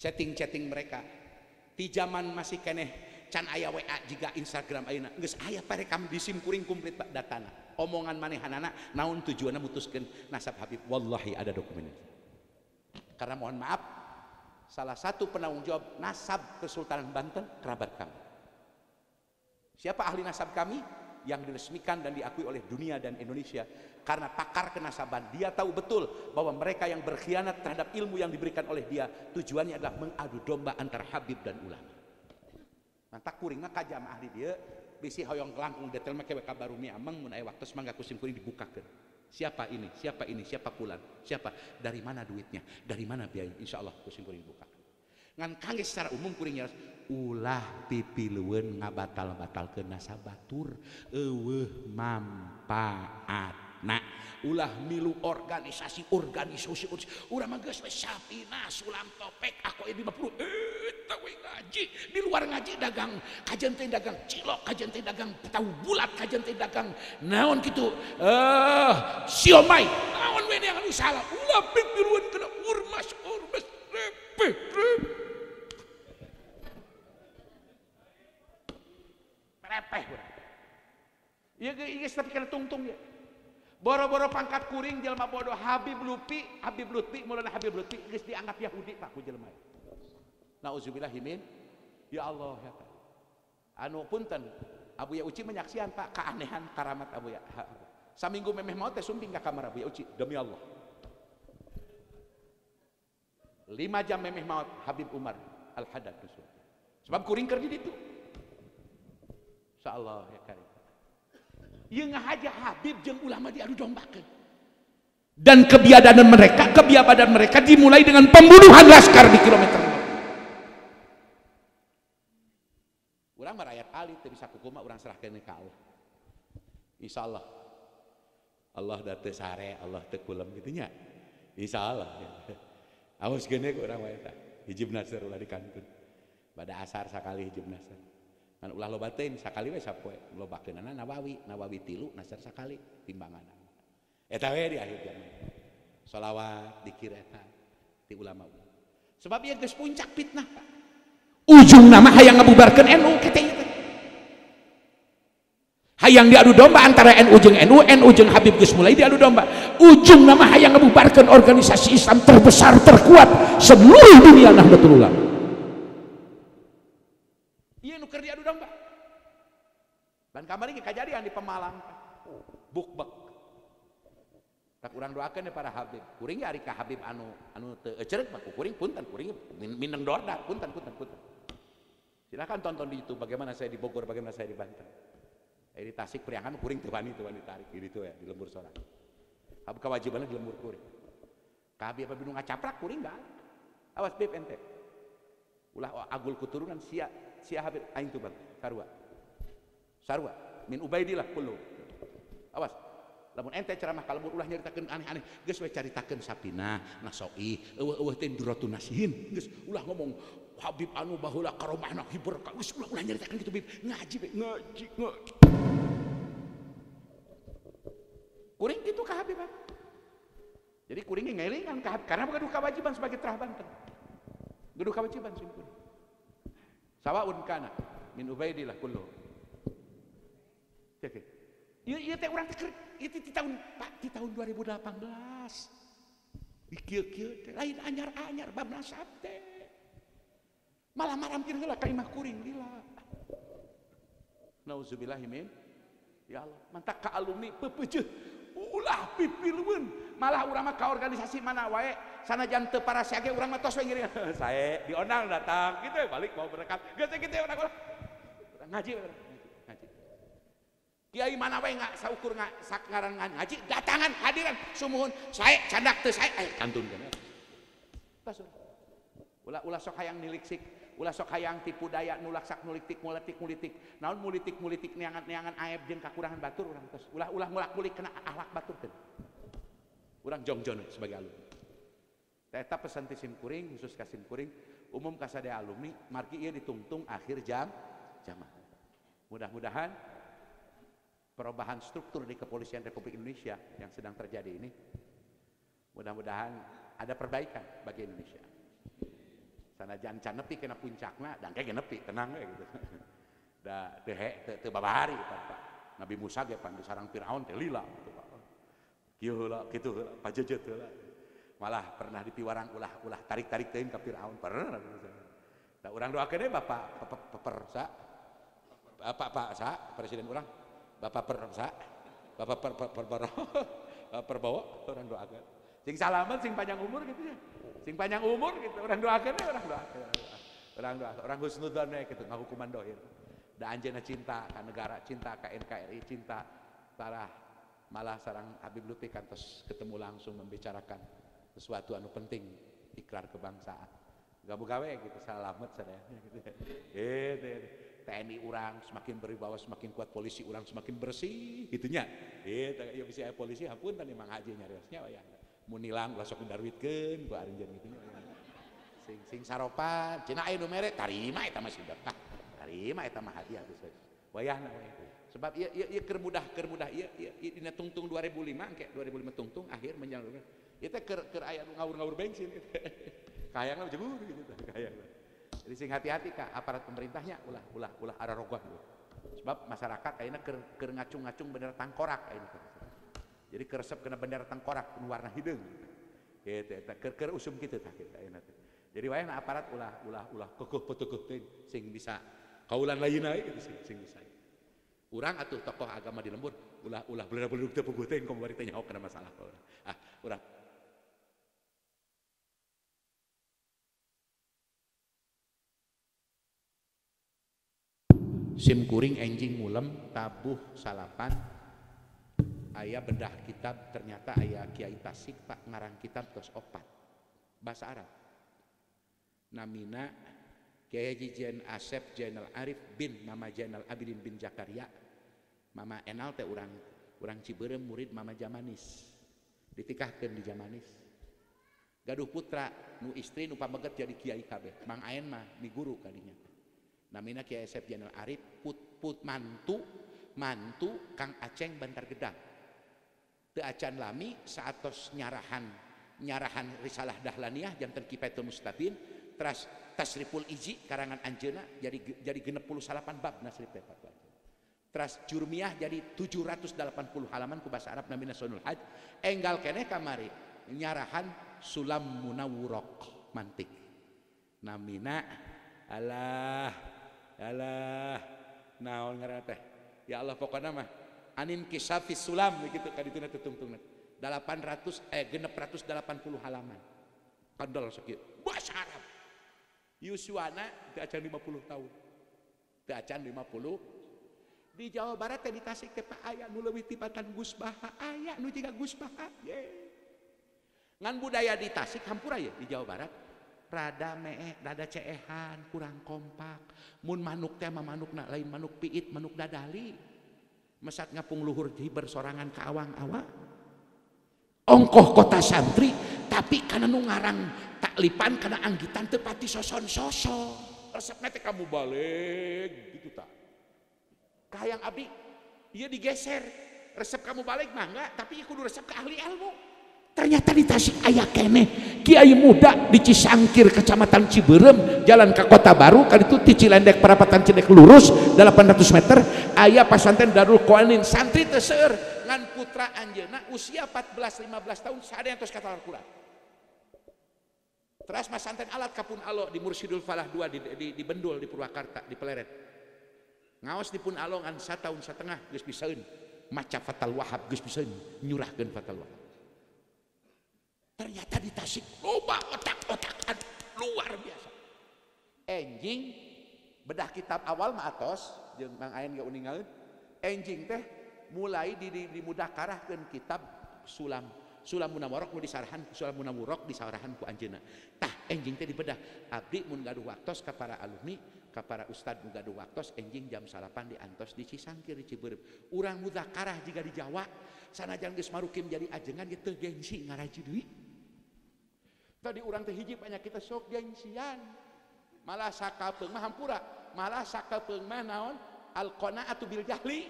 Chatting mereka di zaman masih keneh can aya WA juga Instagram ayeuna geus aya parekam di sim kuring komplit Pak datana omongan manehanana naon tujuanna mutuskeun nasab Habib wallahi ada dokumennya karena mohon maaf salah satu penanggung jawab nasab Kesultanan Banten kerabat kami siapa ahli nasab kami yang diresmikan dan diakui oleh dunia dan Indonesia karena pakar kenasaban dia tahu betul bahwa mereka yang berkhianat terhadap ilmu yang diberikan oleh dia tujuannya adalah mengadu domba antara Habib dan ulama nantak kuringna kajam ahli dia bisi hoyong langkung detail make ka baru mi amang mun aya waktu mangga kusim kuring dibukakeun siapa ini siapa fulan siapa dari mana duitnya dari mana biaya insyaallah kusim kuring buka ngan kangge secara umum kuring nyaros ulah pipilueun ngabatal-batalkeun nasab batur eueuh manfaatna ulah milu organisasi urang mah geus sapina sulam topek aku 50 eta we ngaji di luar ngaji dagang kajen teh dagang cilok kajen teh dagang tahu bulat kajen teh dagang naon kitu siomay naon we anu salah ulah pipilueun kana urmas repeh urang. Ieu geus tapi kana tungtung ya. Boro-boro pangkat kuring jelema bodoh Habib Lutfi mulana Habib Lutfi geus dianggap Yahudi Pak ku jelema. Nauzubillahi min. Ya Allah ya. Anu punten Abu Ya Uci menyaksian Pak keanehan karamat Abu Ya. Saminggu memeh maot teh sumping ka kamar Abu Ya Uci demi Allah. 5 jam memeh maot Habib Umar Al-Haddad sebab kuring keur di ditu. Insyaallah ya karim. Ieu ngahaja Habib jeung ulama diadu dombakeun. Dan kebiadaban mereka dimulai dengan pembunuhan laskar di kilometer 0. Urang mah rakyat ali teu bisa kukumaha urang serahkeun ka Allah. Insyaallah. Allah da teu sare, Allah teu kulem kitu nya. Insyaallah. Awas geune urang mah eta. Hijib nasr ulah dikantun. Pada asar sakali hijib nasr. Kan ulah lobateun sakali we sapoe lobakeunana Nawawi 3 nasar sakali timbangan eta we di akhir zaman sholawat dikir eta ti ulama sebab ieu geus puncak fitnah Pak ujung nama hayang ngabubarkeun NU kitu teh hayang diadu domba antara NU jeung NU jeung Habib geus mulai diadu domba, ujung nama hayang ngabubarkeun organisasi Islam terbesar terkuat seluruh dunia Nahdlatul Ulama. Ieu nu keur diadu domba. Dan kamari kajadian di Pemalang. Bukbek. Tak urang doakeun para Habib. Kuring ari ka Habib anu teu ecereuk mah kuring punten kuring mineng dorda punten. Silakan tonton di YouTube bagaimana saya di Bogor, bagaimana saya di Banten. Di Tasik Priangan kuring teu wani tarik gitu ya di lembur sorang. Habib kewajibanna di lembur kuring. Ka Habib nu ngacaprak kuring enggak. Awas Bib ente. Ulah agul kuturunan sia Habib aing tuh Bang sarua min Ubaidillah kullu. Awas lamun ente ceramah kalembur ulah nyaritakeun aneh-aneh geus we caritakeun Sapinah Nasoi eueuh teh Duratun Nasihin geus ulah ngomong Habib anu baheula karomahna hiber geus ulah nyaritakeun kitu Bib ngaji kuring kitu ka Habib. Jadi kuring ngelingan ka Habib karena gaduh kewajiban sebagai terah Banten. Gaduh kewajiban sim kuring. Sawaun kana min Ubaidillah kullu. Cek. Ieu teh urang teh itu di tahun 2018. Di kieu-kieu teh lain anyar-anyar bab nasab teh. Malah marampir heula ka imah kuring lila. Nauzubillahi min ya Allah, mantak ka alumni pepeujeuh ulah pipileueun. Malah urang mah ka organisasi mana wae sanajan teu parasya ge urang mah tos we ngiring. Sae diondang datang kitu balik mau berangkat. Geus kitu urang ngaji. Kiai mana wae saukur ngaran ngaji datangan hadiran sumuhun sae candak teu sae kantunkeun. Ulah sok hayang niliksik, ulah sok hayang tipu daya nulaksak nulitik naon mulitik neangan aib jeung kakurangan batur urang tos ulah mulak-mulik kena akhlak batur teh urang jongjon sebagai alumni eta pesan ti sim kuring khusus ka sim kuring umum ka sadaya alumni margi ieu ditungtung akhir jamaah mudah-mudahan perubahan struktur di Kepolisian Republik Indonesia yang sedang terjadi ini mudah-mudahan ada perbaikan bagi Indonesia. Sanajan can nepi kena puncakna dan kayak nepi tenang we gitu. Da teu babahari Pak. Nabi Musa ge pan sarang Firaun teh lila gitu Pak. Kieu heula kitu heula pajejet heula. Malah pernah dipiwarang ulah tarik-tarik teuing ka Firaun pernah. Da urang doakeun deui Bapak Persa. Pak Sa presiden urang. Bapak Persa. Bapak Perbawa urang doakeun. Sing salamet sing panjang umur gitu ya. Sing panjang umur gitu orang doakeun we orang husnudzon we kitu ngahukuman dohir. Da anjeunna cinta ka negara, cinta ka NKRI, cinta tarah malah sareng Habib Lutfi kantos ketemu langsung membicarakan sesuatu anu penting ikrar kebangsaan. Gawe gitu salamet sadaya gitu. TNI urang semakin berwibawa semakin kuat, polisi urang semakin bersih gitunya. Ya bisa polisi hapunten Mang Haji nyariosnya ya. Mun nilang ulah sok ndarwitkeun ku arinjeun kitu sing saropan cenah aya nu mere tarima eta mah sedekah tarima eta mah hadiah geus wayahna we sebab ieu keur mudah ieu dina tungtung 2005 engke 2005 tungtung akhir menyalurkan ieu teh keur aya nu ngawur-ngawur bensin gitu kayangna jebur gitu kayangna jadi sing hati-hati ka aparat pemerintahnya ulah ararogoh sebab masyarakat ayeuna keur ngacung-ngacung bener tangkorak ayeuna. Jadi keresep kena bendera tengkorak warna hideung. Gitu eta keur usum kitu tah kita ayeuna teh. Jadi wayahna aparat ulah keukuh petukuh teh sing bisa kaulan layeuna gitu sing bisa. Urang atuh tokoh agama di lembur ulah beler-beler teu puguh teh engko bari teh nyaho kana masalah. Urang sim kuring enjing mulem tabuh salapan aya bedah kitab ternyata aya Kiai Tasik Pak ngarang kitab tos 4 bahasa Arab namina Kiai Haji Asep Jainal Arif bin Mama Jainal Abidin bin Zakaria Mama Enal teh urang Ciberem murid Mama Jamanis ditikahkeun di Jamanis gaduh putra nu istri nu pameget jadi kiai kabeh Mang Aen mah di guru kadinya namina Kiai Asep Jainal Arif put mantu Kang Aceng Bantar Gedang teu acan lami saatos nyarahan risalah dahlaniyah janten Kifayatul Mustafin teras tasriful iji karangan anjeuna jadi 68 bab nasrif teh Teras Jurmiyah jadi 780 halaman ku bahasa Arab namina Sunul Hajj. Enggal keneh kamari nyarahan Sulam Munawwirah mantik. Namina alah naon ngaranna teh. Ya Allah pokokna mah anin kisafis sulam begitu kadituna tutungtungna. 680 halaman. Kadal sakieu bahasa Arab. Yuswana teu acan 50 tahun. Teu acan 50. Di Jawa Barat teh di Tasik teh aya nu leuwih tipatan Gus Baha, aya nu jiga Gus Baha. Ngan budaya di Tasik hampura ya di Jawa Barat. Rada rada ceehan, kurang kompak. Mun manuk teh mah manukna lain manuk piit, manuk dadali. Mesat ngapung luhur hiber sorangan ka awang-awang. Ongkoh kota santri, tapi kana nu ngarang taklipan kana anggitan teu pati soson-soson. Resepna teh kamu balik gitu tah. Kahayang abdi ieu digeser. Resep kamu balik mah enggak, tapi kudu resep ke ahli ilmu. Ternyata di Tasik aya keneh kiai muda di Cisangkir kecamatan Ciberem jalan ke Kota Baru kali itu di Cilendek perapatan Cidek lurus 800 meter aya pesantren Darul Qawanin santri teu seueur ngan putra anjeunna usia 14-15 tahun sadean tos kata Al-Qur'an. Teras pesantren alat kapun alo di Mursyidul Falah 2 di Bendul di Purwakarta di Peleret. Ngaos di pun alo ngan 1 tahun setengah geus bisaeun maca Fathul Wahab geus bisaeun nyurahkeun Fathul Wahab. Ternyata di Tasik loba otak-otakan luar biasa. Enjing bedah kitab awal mah atos jeung Mang Ayen ge uningaeun. Enjing teh mulai dimudakarahkeun kitab Sulam Munawwirah nu disarahan Sulam Munawwirah disarahan ku anjeunna. Tah enjing teh dibedah. Abdi mun gaduh waktos ka para alumni, ka para ustad nu gaduh waktos enjing jam 8 diantos di Cisangkir di Ciberem. Urang mudakarah jiga di Jawa sanajan geus marukim jadi ajengan ge teu gengsi ngaraji deui. Tadi orang teh hiji penyakit sok gengsian. Malah sakapeung mah hampura, malah sakapeung mah naon al-qanaatu bil jahli.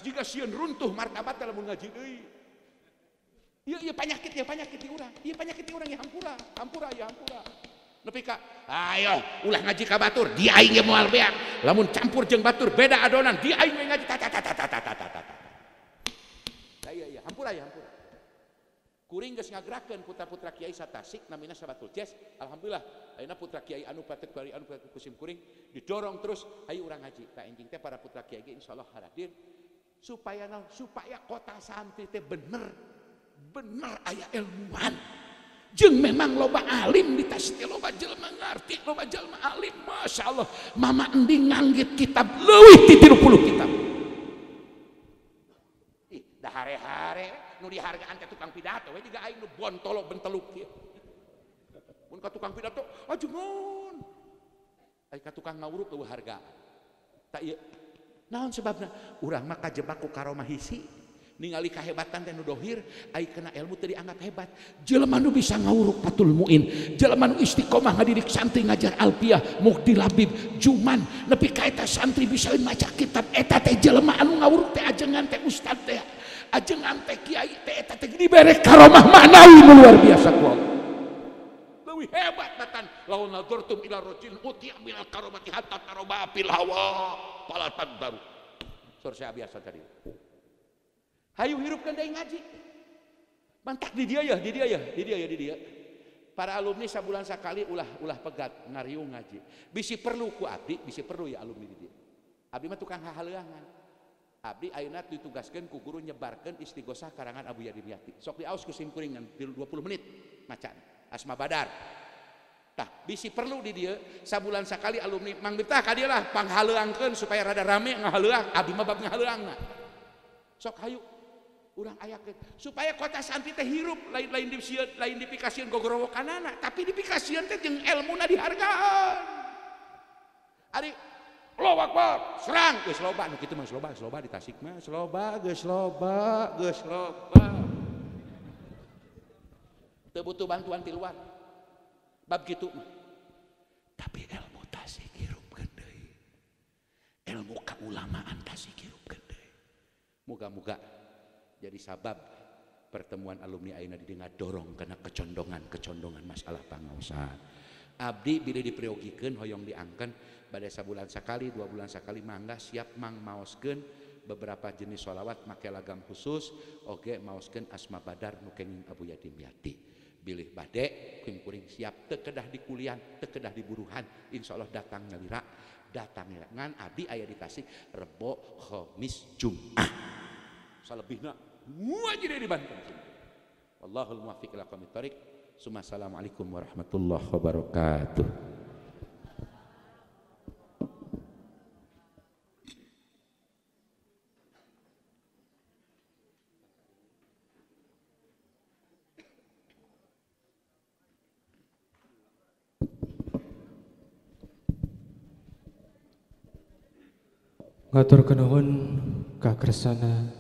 Jika sieun runtuh martabat lamun ngaji deui. Ieu penyakit di urang. Ieu penyakit di urang ya hampura. Nepi ka ayo ulah ngaji ka batur, di aing ge moal beak. Lamun campur jeung batur beda adonan, di aing we ngaji Iya, hampura. Kuring geus ngagerakkeun putra-putra kiai satasik namina Sabatul Jazz. Alhamdulillah ayeuna putra kiai anu patek bari anu patek kusim kuring didorong terus hayu urang ngaji. Tah enjing teh para putra kiai ge insyaallah hadir supaya kota santri teh bener aya ilmuwan. Jeung memang loba alim di Tasik loba jelema ngarti, loba jelema alim masyaallah. Mama ending nganggit kitab leuwih ti 30 kitab. Ih, da hare-hare nu dihargaan ke tukang pidato we juga aing nu bontolo benteluk kieu. Mun ka tukang pidato ajengon. Ai ka tukang ngawuruk eueuh harga. Tak ieu. Naon sebabna? Urang mah kajebak ku karomah hisi. Ningali kahebatan teh nu dohir, ai kena ilmu teu dianggap hebat. Jelema nu bisa ngawuruk Fathul Muin, jelema nu istiqomah ngadidik santri ngajar Alfiyah, Muqdi Labib, Juman, nepi ka eta santri bisa maca kitab eta teh jelema anu ngawuruk teh ajengan teh ustad teh. Ajengan teh kiai teh eta teh dibere karomah manawi luar biasa ku Allah. Leuwih hebat batan laun nadurtum ila rajulin utiya bil karomati hatta taroba fil hawa fala tadbaru. Sursa biasa tadi. Hayu hirupkeun deui ngaji. Mantak di dia ya. Para alumni sabulan sakali ulah pegat ngariung ngaji. Bisi perlu ku abdi, bisi perlu ya alumni di dia. Abdi mah tukang hahaleuangan. Abdi ayeuna ditugaskeun ku guru nyebarkeun istighosah karangan Abu Yadim Yati. Sok diaos ku sim kuringan 20 menit macan Asma Badar. Tah bisi perlu di dieu sabulan sakali alumni Mang Miftah ka dieu lah panghaleuangkeun supaya rada rame ngahaleuang. Abdi mah bab ngahaleuangna. Sok hayu urang ayakeun supaya kota santri teh hirup lain dipikasieun gogorowokanana tapi dipikasieun teh jeung elmuna dihargaan. Ari Allahu Akbar, serang, geus loba nu kitu mah loba di Tasik mah geus loba. Teu butuh bantuan ti luar. Bab kitu mah. Tapi ilmu Tasik hirupkeun deui. Ilmu kaulamaan Tasik hirupkeun deui. Moga-moga jadi sabab pertemuan alumni ayeuna didengar dorong karena kecondongan masalah pangaosan. abdi bilih dipriogikeun hoyong diangkeun bade sabulan sakali 2 bulan sakali mangga siap mang maoskeun beberapa jenis sholawat make lagam khusus oge maoskeun asma badar nu kenging Abu Yatim Yati bilih bade kuring siap teu kedah di kuliah teu kedah di buruhan insyaallah datang ngalira ngan abdi aya di Tasik Rebo Khamis Jumat salebihna wajib di Banten wallahul muwaffiq ila aqwamit thoriq. Assalamualaikum warahmatullahi wabarakatuh. Ngatur kenuhun kakersana